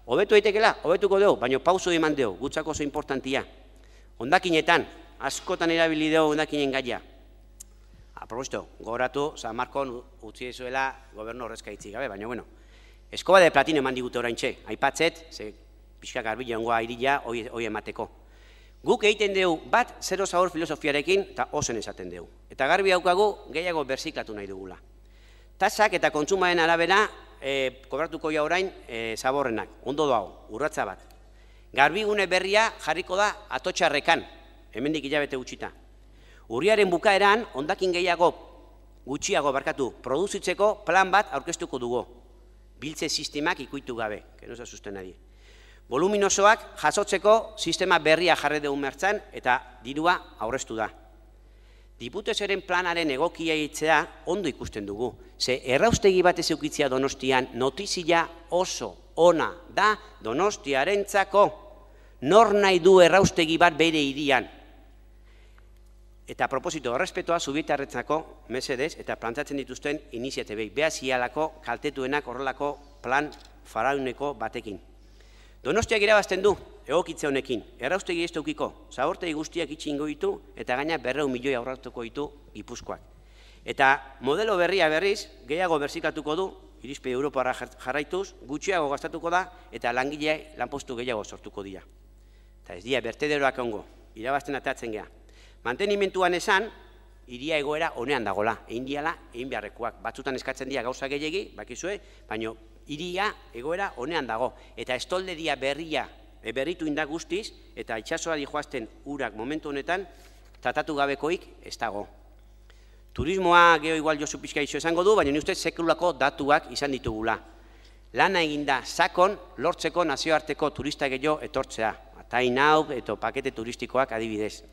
Hobetu eitekela, hobetuko deu, baina pauso eman deu, gutzako oso importantia. Ondakinetan, askotan erabili deu ondakinen gaia. A propósito, gogoratu, San Markon utzi ezuela gobernu horrezka itzik gabe, baina bueno. Eskoba de platino eman digute oraintxe, aipatzet, ze pixka garbila ongoa irila, hoi emateko. Guk egiten dugu bat, zero zabor filosofiarekin, eta osen esaten dugu. Eta garbi daukagu gehiago berziklatu nahi dugula. Tasak eta kontsumaren arabera kobratuko ja orain zaborrenak, ondo dago, urratza bat. Garbigune berria jarriko da Atotxarrekan, hemendik hilabete gutxita. Urriaren bukaeran, hondakin gutxiago produzitzeko plan bat aurkeztuko dugu. Biltze sistemak ikuitu gabe, que no se asuste nadie. Voluminosoak jasotzeko sistema berria jarri dugu mertzan eta dirua aurreztu da. Diputazioaren planaren egokia hitzea ondo ikusten dugu. Ze erraustegi bat ez eukitzea Donostian notizia oso ona da Donostiarentzako. Nor nahi du erraustegi bat bere hirian. Eta proposito, errespetoa Zubietarrentzako mesedez eta plantatzen dituzten iniziatibei. Behaz ialako kaltetuenak horrelako plan farauneko batekin. Donostiak irabazten du, egokitze honekin. Erraustegi ez daukiko, zabortegi guztiak itxingo ditu eta gaina 200 milioi aurratuko ditu Gipuzkoak. Eta modelo berria berriz, gehiago berzikatuko du, irizpide Europara jarraituz, gutxiago gastatuko da eta langile lanpostu gehiago sortuko dira. Eta ez dira, bertederoak ongo, irabazten atatzen geha. Mantenimentuan esan, iria egoera honean dagola, egin diala, egin beharrekoak. Batzutan eskatzen dira gauza gehiegi, bakizue, baina iria egoera honean dago. Eta estolderia berria berritu inda guztiz, eta itxasoa dijoazten urak momentu honetan, tratatu gabekoik ez dago. Turismoa geho igual Josu pixka iso esango du, baina ni ustez sekulako datuak izan ditugula. Lana eginda sakon lortzeko nazioarteko turista gehiago etortzea. Tainau eta pakete turistikoak adibidez.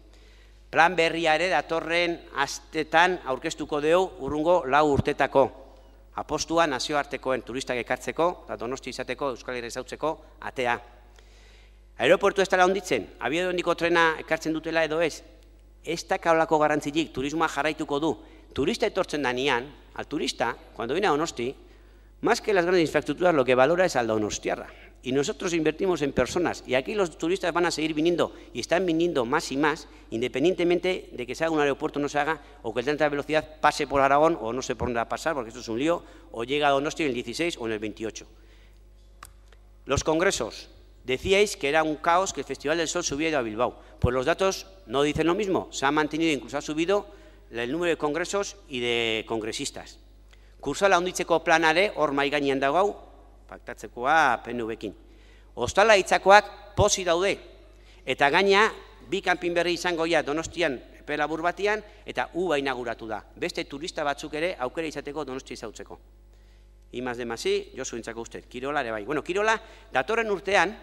Plan berria ere datorren astetan aurkeztuko dugu urrungo 4 urtetako. Apostua nazioartekoen turistak ekartzeko, eta Donosti izateko, Euskal Herria ezautzeko, atea. Aeroportu ez dela onditzen, abiadura handiko trena ekartzen dutela edo ez, ez da kaolako garrantzilik, turismoa jarraituko du. Turista etortzen danean, al turista, cuando viene a Donosti, más que las grandes infraestructuras, lo que valora es al donostiarra. Y nosotros invertimos en personas, y aquí los turistas van a seguir viniendo, y están viniendo más y más, independientemente de que se haga un aeropuerto o no se haga, o que el tren de alta velocidad pase por Aragón, o no sé por dónde va a pasar, porque esto es un lío, o llega a Donosti en el 16 o en el 28. Los congresos. Decíais que era un caos que el Festival del Sol se hubiera ido a Bilbao. Pues los datos no dicen lo mismo, se ha mantenido, incluso ha subido el número de congresos y de congresistas. Kursala handitzeko planare hor mahai gainean dago, paktatzekoa PNV-ekin. Ostala hitzakoak posi daude, eta gaina bi kanpin berri izango ja Donostian epe labur batian, eta uba inauguratu da. Beste turista batzuk ere aukera izateko Donostia izautzeko. Imaz demasi, Josu intzako uste, Kirola ere bai. Bueno, Kirola, datorren urtean,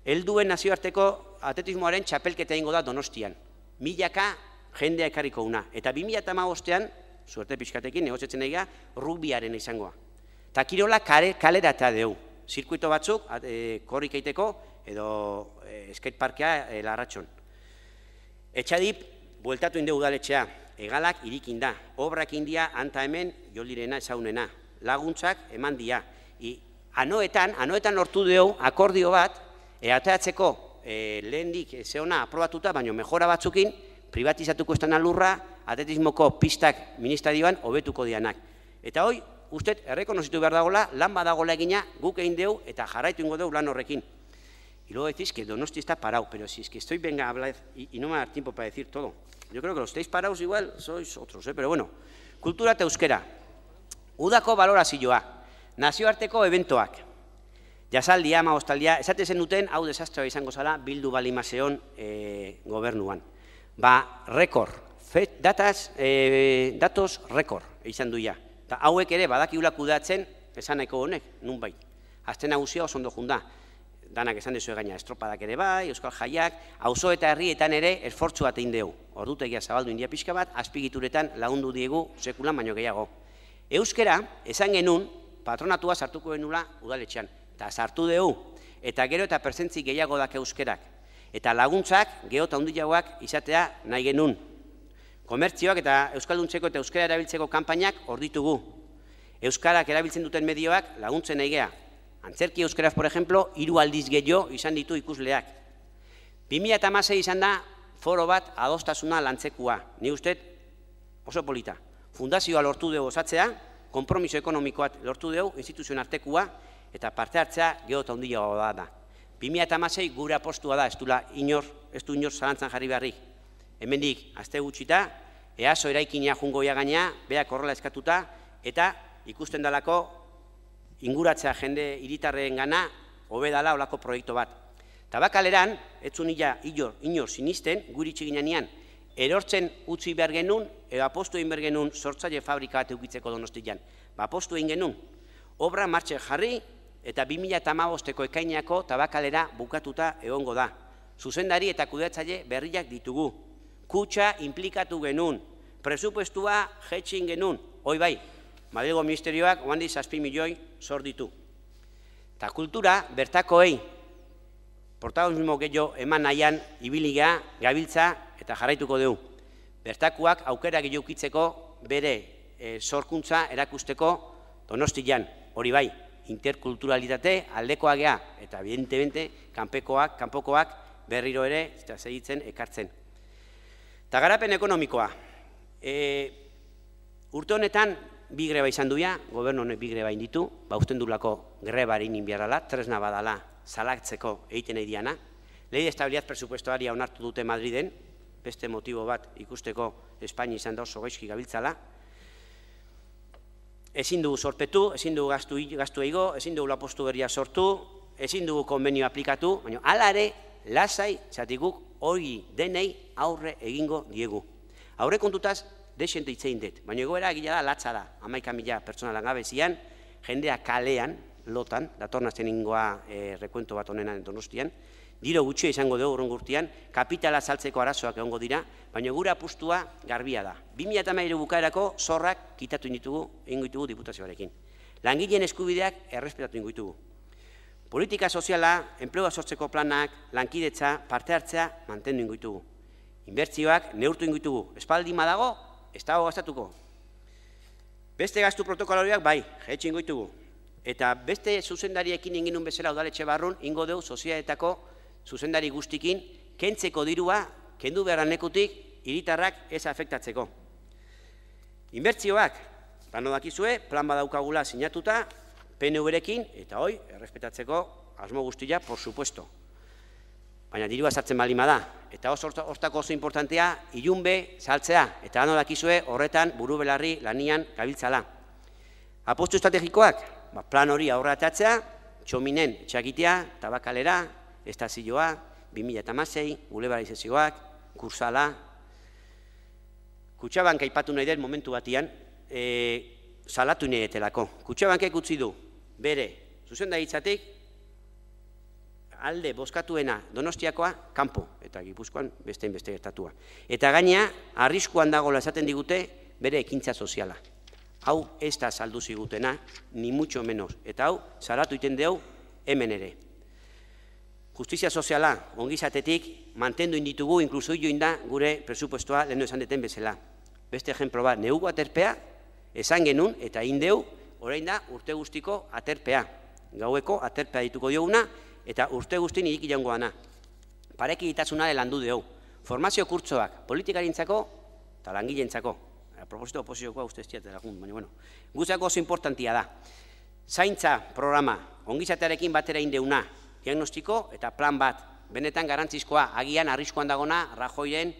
helduen nazioarteko atletismoaren txapelketa egingo da Donostian. 1000 jendea ekarriko una. Eta 2015ean, suerte pixkatekin, negotzetzen egia, rugbiaren izangoa. Eta Kirola kalera eta deu. Zirkuito batzuk, korrik eiteko, edo skateparkea Larratxon. Etxadip, bueltatu indegu udaletxea, egalak irikin da, obrak india, anta hemen, joldirena, ezaunena. Laguntzak eman dia. Anoetan lortu dugu akordio bat, ateatzeko lehendik zehona aprobatuta, baina mejora batzukin, privatizatuko estan alurra, atletismoko pistak ministerioan hobetuko dianak. Eta hoi, uste, errekonozitu behar dagoela, lan badagoela egina, guk egin dugu eta jarraitu ingo dugu lan horrekin. Y luego decís que Donosti está parado, pero si es que estoy, venga, a hablar y no me va a dar tiempo para decir todo. Yo creo que los estáis parados igual, sois otros, pero bueno. Kultura eta euskera. Udako balorazioa, nazioarteko eventoak, jasaldia, magostaldia, esate zen duten, hau desastroa izango zala, bildu balimaseon gobernuan. Ba, rekord, datos rekord, izan duia. Ta hauek ere, badakiula kudatzen, esan nahiko honek, nun bai. Azten nagusia oso ondo junda, danak esan dezu gaina, estropadak ere bai, euskal jaiak, auzo eta herrietan ere esfortzu bat egin dugu. Ordutegia zabaldu india pixka bat, azpigituretan lagundu diegu sekulan baino gehiago. Euskera, esan genuen, patronatua sartuko genula udaletxean. Eta sartu dugu, eta gero eta presentzi gehiago dak euskerak. Eta laguntzak, geho eta hundiagoak izatea nahi genuen. Komertzioak eta euskalduntzeko eta euskara erabiltzeko kanpainak hor ditugu. Euskarak erabiltzen duten medioak laguntzen nahi geha. Antzerki euskaraz, por ejemplo, 3 aldiz gehiago izan ditu ikusleak. 2016 izan da foro bat adostasuna lantzekua. Ni uste oso polita. Fundazioa lortu dugu osatzea, konpromiso ekonomikoat lortu dugu, instituzioen artekua, eta parte hartzea geho eta hundiago da. 2016 gure apostua da, ez du inor zalantzan jarri beharrik. Hemendik, azte gutxita, EASO eraikinea jungoia gaina, beak horrela eskatuta, eta ikusten dalako inguratzea jende hiritarren gana, hobedala olako proiektu bat. Tabakaleran, etzun inor sinisten, guri txiginean, erortzen utzi behar genuen, edo apostu egin behar genuen sortzaile fabrika bat eukitzeko Donostian. Apostu egin genuen, obra martxen jarri, eta 2015ko ekaineako tabakalera bukatuta egongo da. Zuzendari eta kudeatzaile berriak ditugu. Kutxa implikatu genuen, presupuestua jetxin genuen, hoi bai, Madrilgo Ministerioak oandi 7 milioi zor ditu. Eta kultura bertakoei, protagonismo gehiago eman nahian ibiliga, gabiltza eta jarraituko dugu. Bertakoak aukera gehiago ukitzeko bere sorkuntza erakusteko Donostian, hori bai, interkulturalitate aldekoa gea, eta evidentemente kanpokoak berriro ere segitzen ekartzen. Eta garapen ekonomikoa. Urte honetan, bi greba izan duia, gobernu honek bi greba inditu, usten dulako grebari inbiarrala, tresna badala salatzeko egiten nahi diana. Lei de estabilidad presupuestaria onartu dute Madriden, beste motibo bat ikusteko Espainia izan da oso gaizki gabiltzala. Ezin dugu sorpetu, ezin dugu gastu eigo, ezin dugu lapostu berria sortu, ezin dugu konbenio aplikatu, baina hala ere, lasai, zatikuk hori denei aurre egingo diegu. Aurre kontutaz, desente itzein dut, baina egoera egila da, latza da, 11.000 pertsona langabezian, jendea kalean, lotan, datornazten ingoa rekuento bat honenan Donostian, diro gutxia izango dugu urrengo urtean, kapitala saltzeko arazoak egongo dira, baina gure apustua garbia da. 2013 bukaerako zorrak kitatu ingo ditugu diputazioarekin. Langileen eskubideak errespetatu ingo ditugu. Politika soziala, enplegua sortzeko planak, lankidetza, parte hartzea mantendu ingo ditugu. Inbertsioak neurtu ingo ditugu. Espaldima dago, ez dago gastatuko. Beste gastu protokolariak bai, jetxe ingo ditugu. Eta beste zuzendariekin inginun bezala udaletxe barrun, ingo dugu sozialetako zuzendari guztikin, kentzeko dirua, kendu beharran lekutik, hiritarrak ez afektatzeko. Inbertsioak, plano dakizue, plan badaukagula sinatuta, PNV-rekin, eta hoi, errespetatzeko asmo guztia, por supuesto. Baina dirua sartzen balima da. Eta hortako oso importantea, ilunbe saltzea, eta gano dakizue horretan buru belarri lanian gabiltzala. Apostu estrategikoak, plan hori aurratatzea, txominen txakitea, tabakalera, estazioa, 2016, bulebarizazioak, kursala. Kutxabank aipatu nahi den momentu batian, salatu nahi etelako. Kutxabankek utzi du, bere, zuzendaritzatik, alde bozkatuena Donostiakoa, kanpo, eta Gipuzkoan beste gertatua. Eta gaina, arriskuan dagoela esaten digute, bere ekintza soziala. Hau ez da saldu zigutena, ni mucho menos. Eta hau, salatu iten dugu hemen ere. Justizia soziala, ongizatetik, mantendu inditugu, inkluso joinda gure presupuestoa lehenu esan deten bezala. Beste ejemplo bat, neugu aterpea, esan genuen, eta indeu, orain da urte guztiko aterpea. Gaueko aterpea dituko dioguna, eta urte guztien irik iraungoana. Pareki ditasuna landu dugu. Formazio kurtsoak, politikarintzako eta langilentzako. A propósito, oposiziokoa uste ez diat lagun, baina bueno. Guztiako oso importantia da. Zaintza programa, ongizatearekin batera indeuna, diagnostiko eta plan bat. Benetan garantzizkoa, agian arriskoan dagona Rajoyren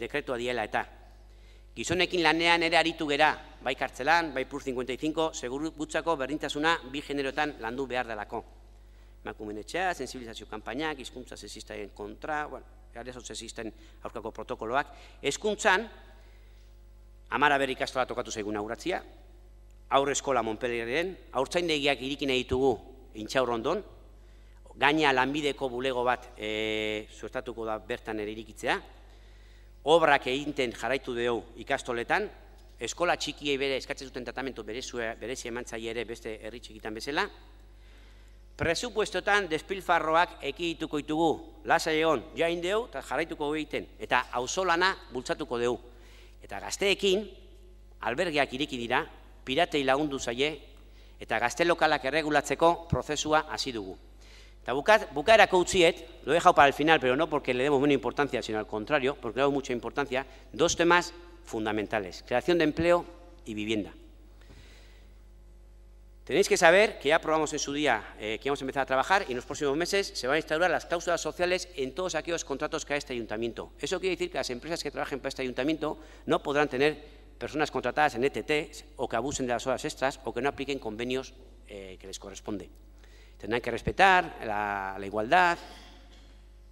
dekretua diela eta. Gizonekin lanean ere aritu gera, bai kartzelan, bai plus 55, segurutzako berdintasuna bi generoetan landu behar delako. Emakumeen etxea, sensibilizazio kanpainak, hizkuntza sexistaren kontra, arazo sexisten aurkako protokoloak. Hezkuntzan, 10 ikastola tokatu zaigun aurratzia, aurre eskola Montpellieren, haurtzaindegiak irikin ditugu Intxaurrondon, gaina lanbideko bulego bat suertatuko da bertan ere irikitzea, obrak egiten jarraitu dugu ikastoletan, eskola txikiei bere eskatzen zuten tratamentu berezi emantzaile ere beste herri txikitan bezala, presupuestotan despilfarroak ekidituko ditugu, lasai egon, jain dugu eta jarraituko egiten, eta auzolana bultzatuko dugu. Eta gazteekin, albergeak ireki dira, piratei lagundu zaie, eta gazte lokalak erregulatzeko prozesua hasi dugu. Eta bukaerako utziet, lo he dejado para el final, pero no porque le demos menos importancia, sino al contrario, porque le damos mucha importancia, dos temas fundamentales, creación de empleo y vivienda. Tenéis que saber que ya aprobamos en su día que vamos a empezar a trabajar y en los próximos meses se van a instaurar las cláusulas sociales en todos aquellos contratos que haga este ayuntamiento. Eso quiere decir que las empresas que trabajen para este ayuntamiento no podrán tener personas contratadas en ETT o que abusen de las horas extras o que no apliquen convenios que les corresponde. Tendrán que respetar la igualdad,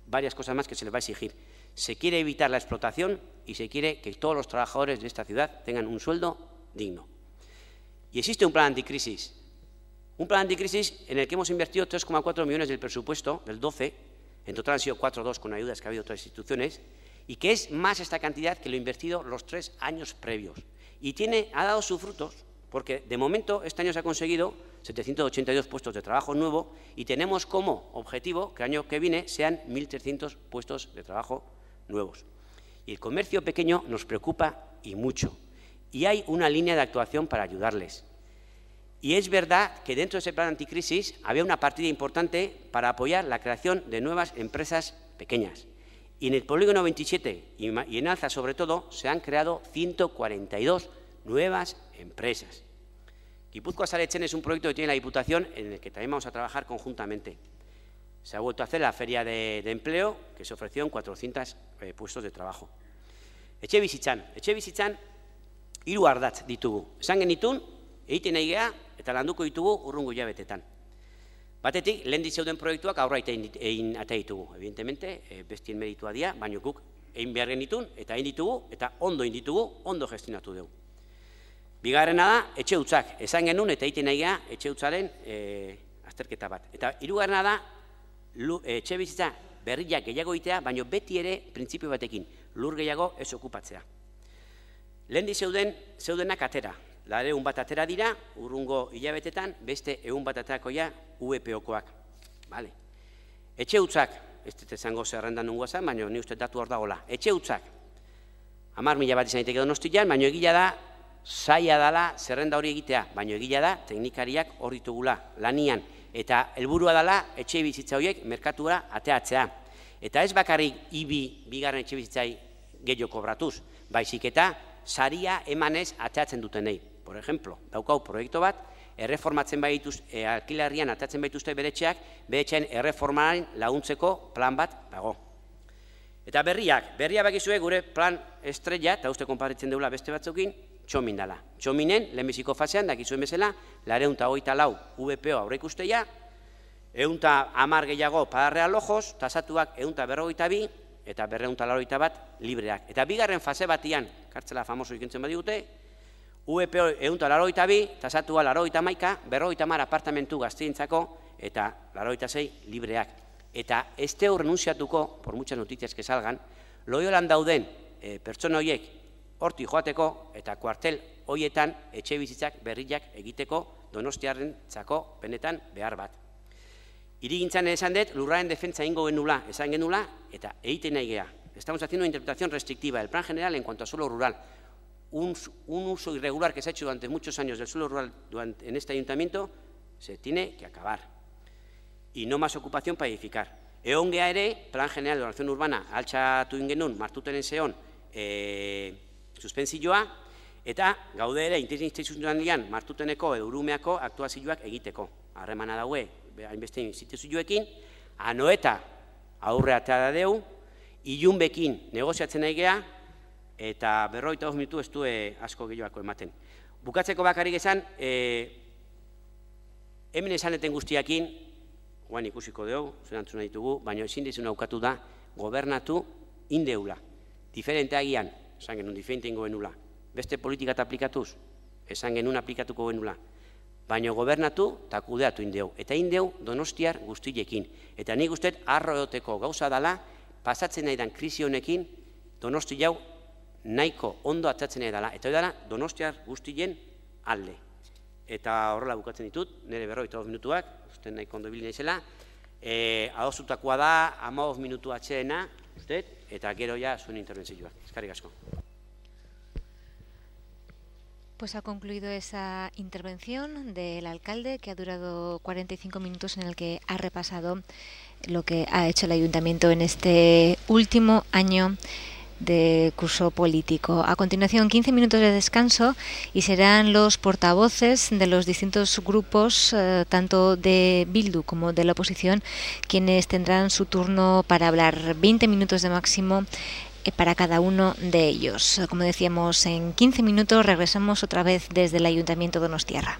varias cosas más que se les va a exigir. Se quiere evitar la explotación y se quiere que todos los trabajadores de esta ciudad tengan un sueldo digno. Y existe un plan anticrisis en el que hemos invertido 3,4 millones del presupuesto del 12, en total han sido 4,2 con ayudas que ha habido otras instituciones, y que es más esta cantidad que lo invertido los 3 años previos. Y ha dado sus frutos, porque de momento este año se ha conseguido 782 puestos de trabajo nuevo y tenemos como objetivo que el año que viene sean 1.300 puestos de trabajo nuevos. Y el comercio pequeño nos preocupa y mucho. Y hay una línea de actuación para ayudarles. Y es verdad que dentro de ese plan anticrisis había una partida importante para apoyar la creación de nuevas empresas pequeñas. Y en el polígono 27 y en Alza, sobre todo, se han creado 142 nuevas empresas. Guipúzcoa Sare Etxen es un proyecto que tiene la Diputación en el que también vamos a trabajar conjuntamente. Se ha vuelto a hacer la feria de empleo, que se ofreció en 400 puestos de trabajo. Etxebizitzan 3 ardatz ditugu. Esan genitun, egiten nahi gea eta landuko ditugu urrungo hilabetetan. Batetik, lehen zeuden proiektuak aurra egin ate ditugu. Evidentemente, bestien meritua dira, baina guk egin behar genitun, eta egin ditugu, eta ondo egin ditugu, ondo gestionatu dugu. Bigarrena da, etxe hutzak. Esan genuen eta egiten nahi gea etxe hutzaren azterketa bat. Eta hirugarrena da, etxe bizitza berriak gehiago egitea, baina beti ere printzipio batekin, lur gehiago ez okupatzea. Lehen zeudenak atera. Lareun bat atera dira, urrungo hilabetetan, beste 100 bat aterakoia UEPOkoak. Etxe hutzak, ez dut esango zerrendan nungoa zen, baina ni uste datu hor dagoela. Etxe hutzak, 10.000 bat izan daiteke Donostian, baina egila da, zaila dela zerrenda hori egitea, baina egila da, teknikariak hor ditugula, lanian, eta helburua dela etxe bizitza horiek merkatura ateatzea. Eta ez bakarrik bigarren etxe bizitzai gehiago kobratuz, baizik eta saria emanez ateatzen dutenei. Por ejemplo, daukau proiektu bat, erreformatzen baituzte, alkilarrian ateatzen baituzte beretxeak, beretxean erreformaren laguntzeko plan bat dago. Eta berriak bakizue gure plan estrella, eta uste konparitzen deula beste batzukin, Txomin dela. Txominen, lehenbiziko fasean, dakizuen bezala, 224 VPO aurreikusteia, 110 gehiago padarrea lojos, tasatuak 142, eta 281 libreak. Eta bigarren fase batian, kartzela famoso ikintzen badigute, VPO 182, tasatua 81, 210 apartamentu gazteentzako, eta 86 libreak. Eta ez teo renunziatuko, por muchas noticias que salgan, Loiolan dauden pertsona horiek horti joateko eta kuartel horietan etxe bizitzak berriak egiteko Donostiarren txako benetan behar bat. Hirigintzan esan dut, lurraren defentsa ingo genula, esan genula, eta egiten nahi gea. Estamos haciendo una interpretación restrictiva del plan general en cuanto a suelo rural. Un uso irregular que se ha hecho durante muchos años del suelo rural en este ayuntamiento se tiene que acabar. Y no más ocupación para edificar. Egon gea ere, plan general de ordenación urbana, altxatu ingenun, martutenen zehon, suspensioa, eta gaude ere, interinstituzionalian, martuteneko edo urumeako aktuazioak egiteko. Harremana daue, hainbeste instituzioekin, anoeta aurreatea da deu, ilunbekin negoziatzen nahi gea, eta 52 minutu ez du asko gehiago ematen. Bukatzeko bakarrik esan, hemen esaneten guztiakin, guain ikusiko dugu, zurantzuna ditugu, baina ezin dizun aukatu da, gobernatu indeula. Diferente agian, esan genuen diferente ingo genula. Beste politika eta aplikatuz, esan genuen aplikatuko genula. Baina gobernatu eta kudeatu indeu. Eta indeu Donostiar guztiekin. Eta nik usteet arro egoteko gauza dela, pasatzen nahi dan krisi honekin, Donosti jau nahiko ondo atzatzen nahi dela. Eta hori dela Donostiar guztien alde. Eta horrela bukatzen ditut, nire 52 minutuak, uste nahiko ondo ibili naizela. Adostutakoa da, 15 minutu atxeena, eta gero ja zuen interbentzioak. Eskerrik asko. Pues ha concluido esa intervención del alcalde, que ha durado 45 minutos, en el que ha repasado lo que ha hecho el ayuntamiento en este último año de curso político. A continuación, 15 minutos de descanso y serán los portavoces de los distintos grupos, tanto de Bildu como de la oposición, quienes tendrán su turno para hablar. 20 minutos de máximo para cada uno de ellos. Como decíamos, en 15 minutos regresamos otra vez desde el Ayuntamiento donostiarra.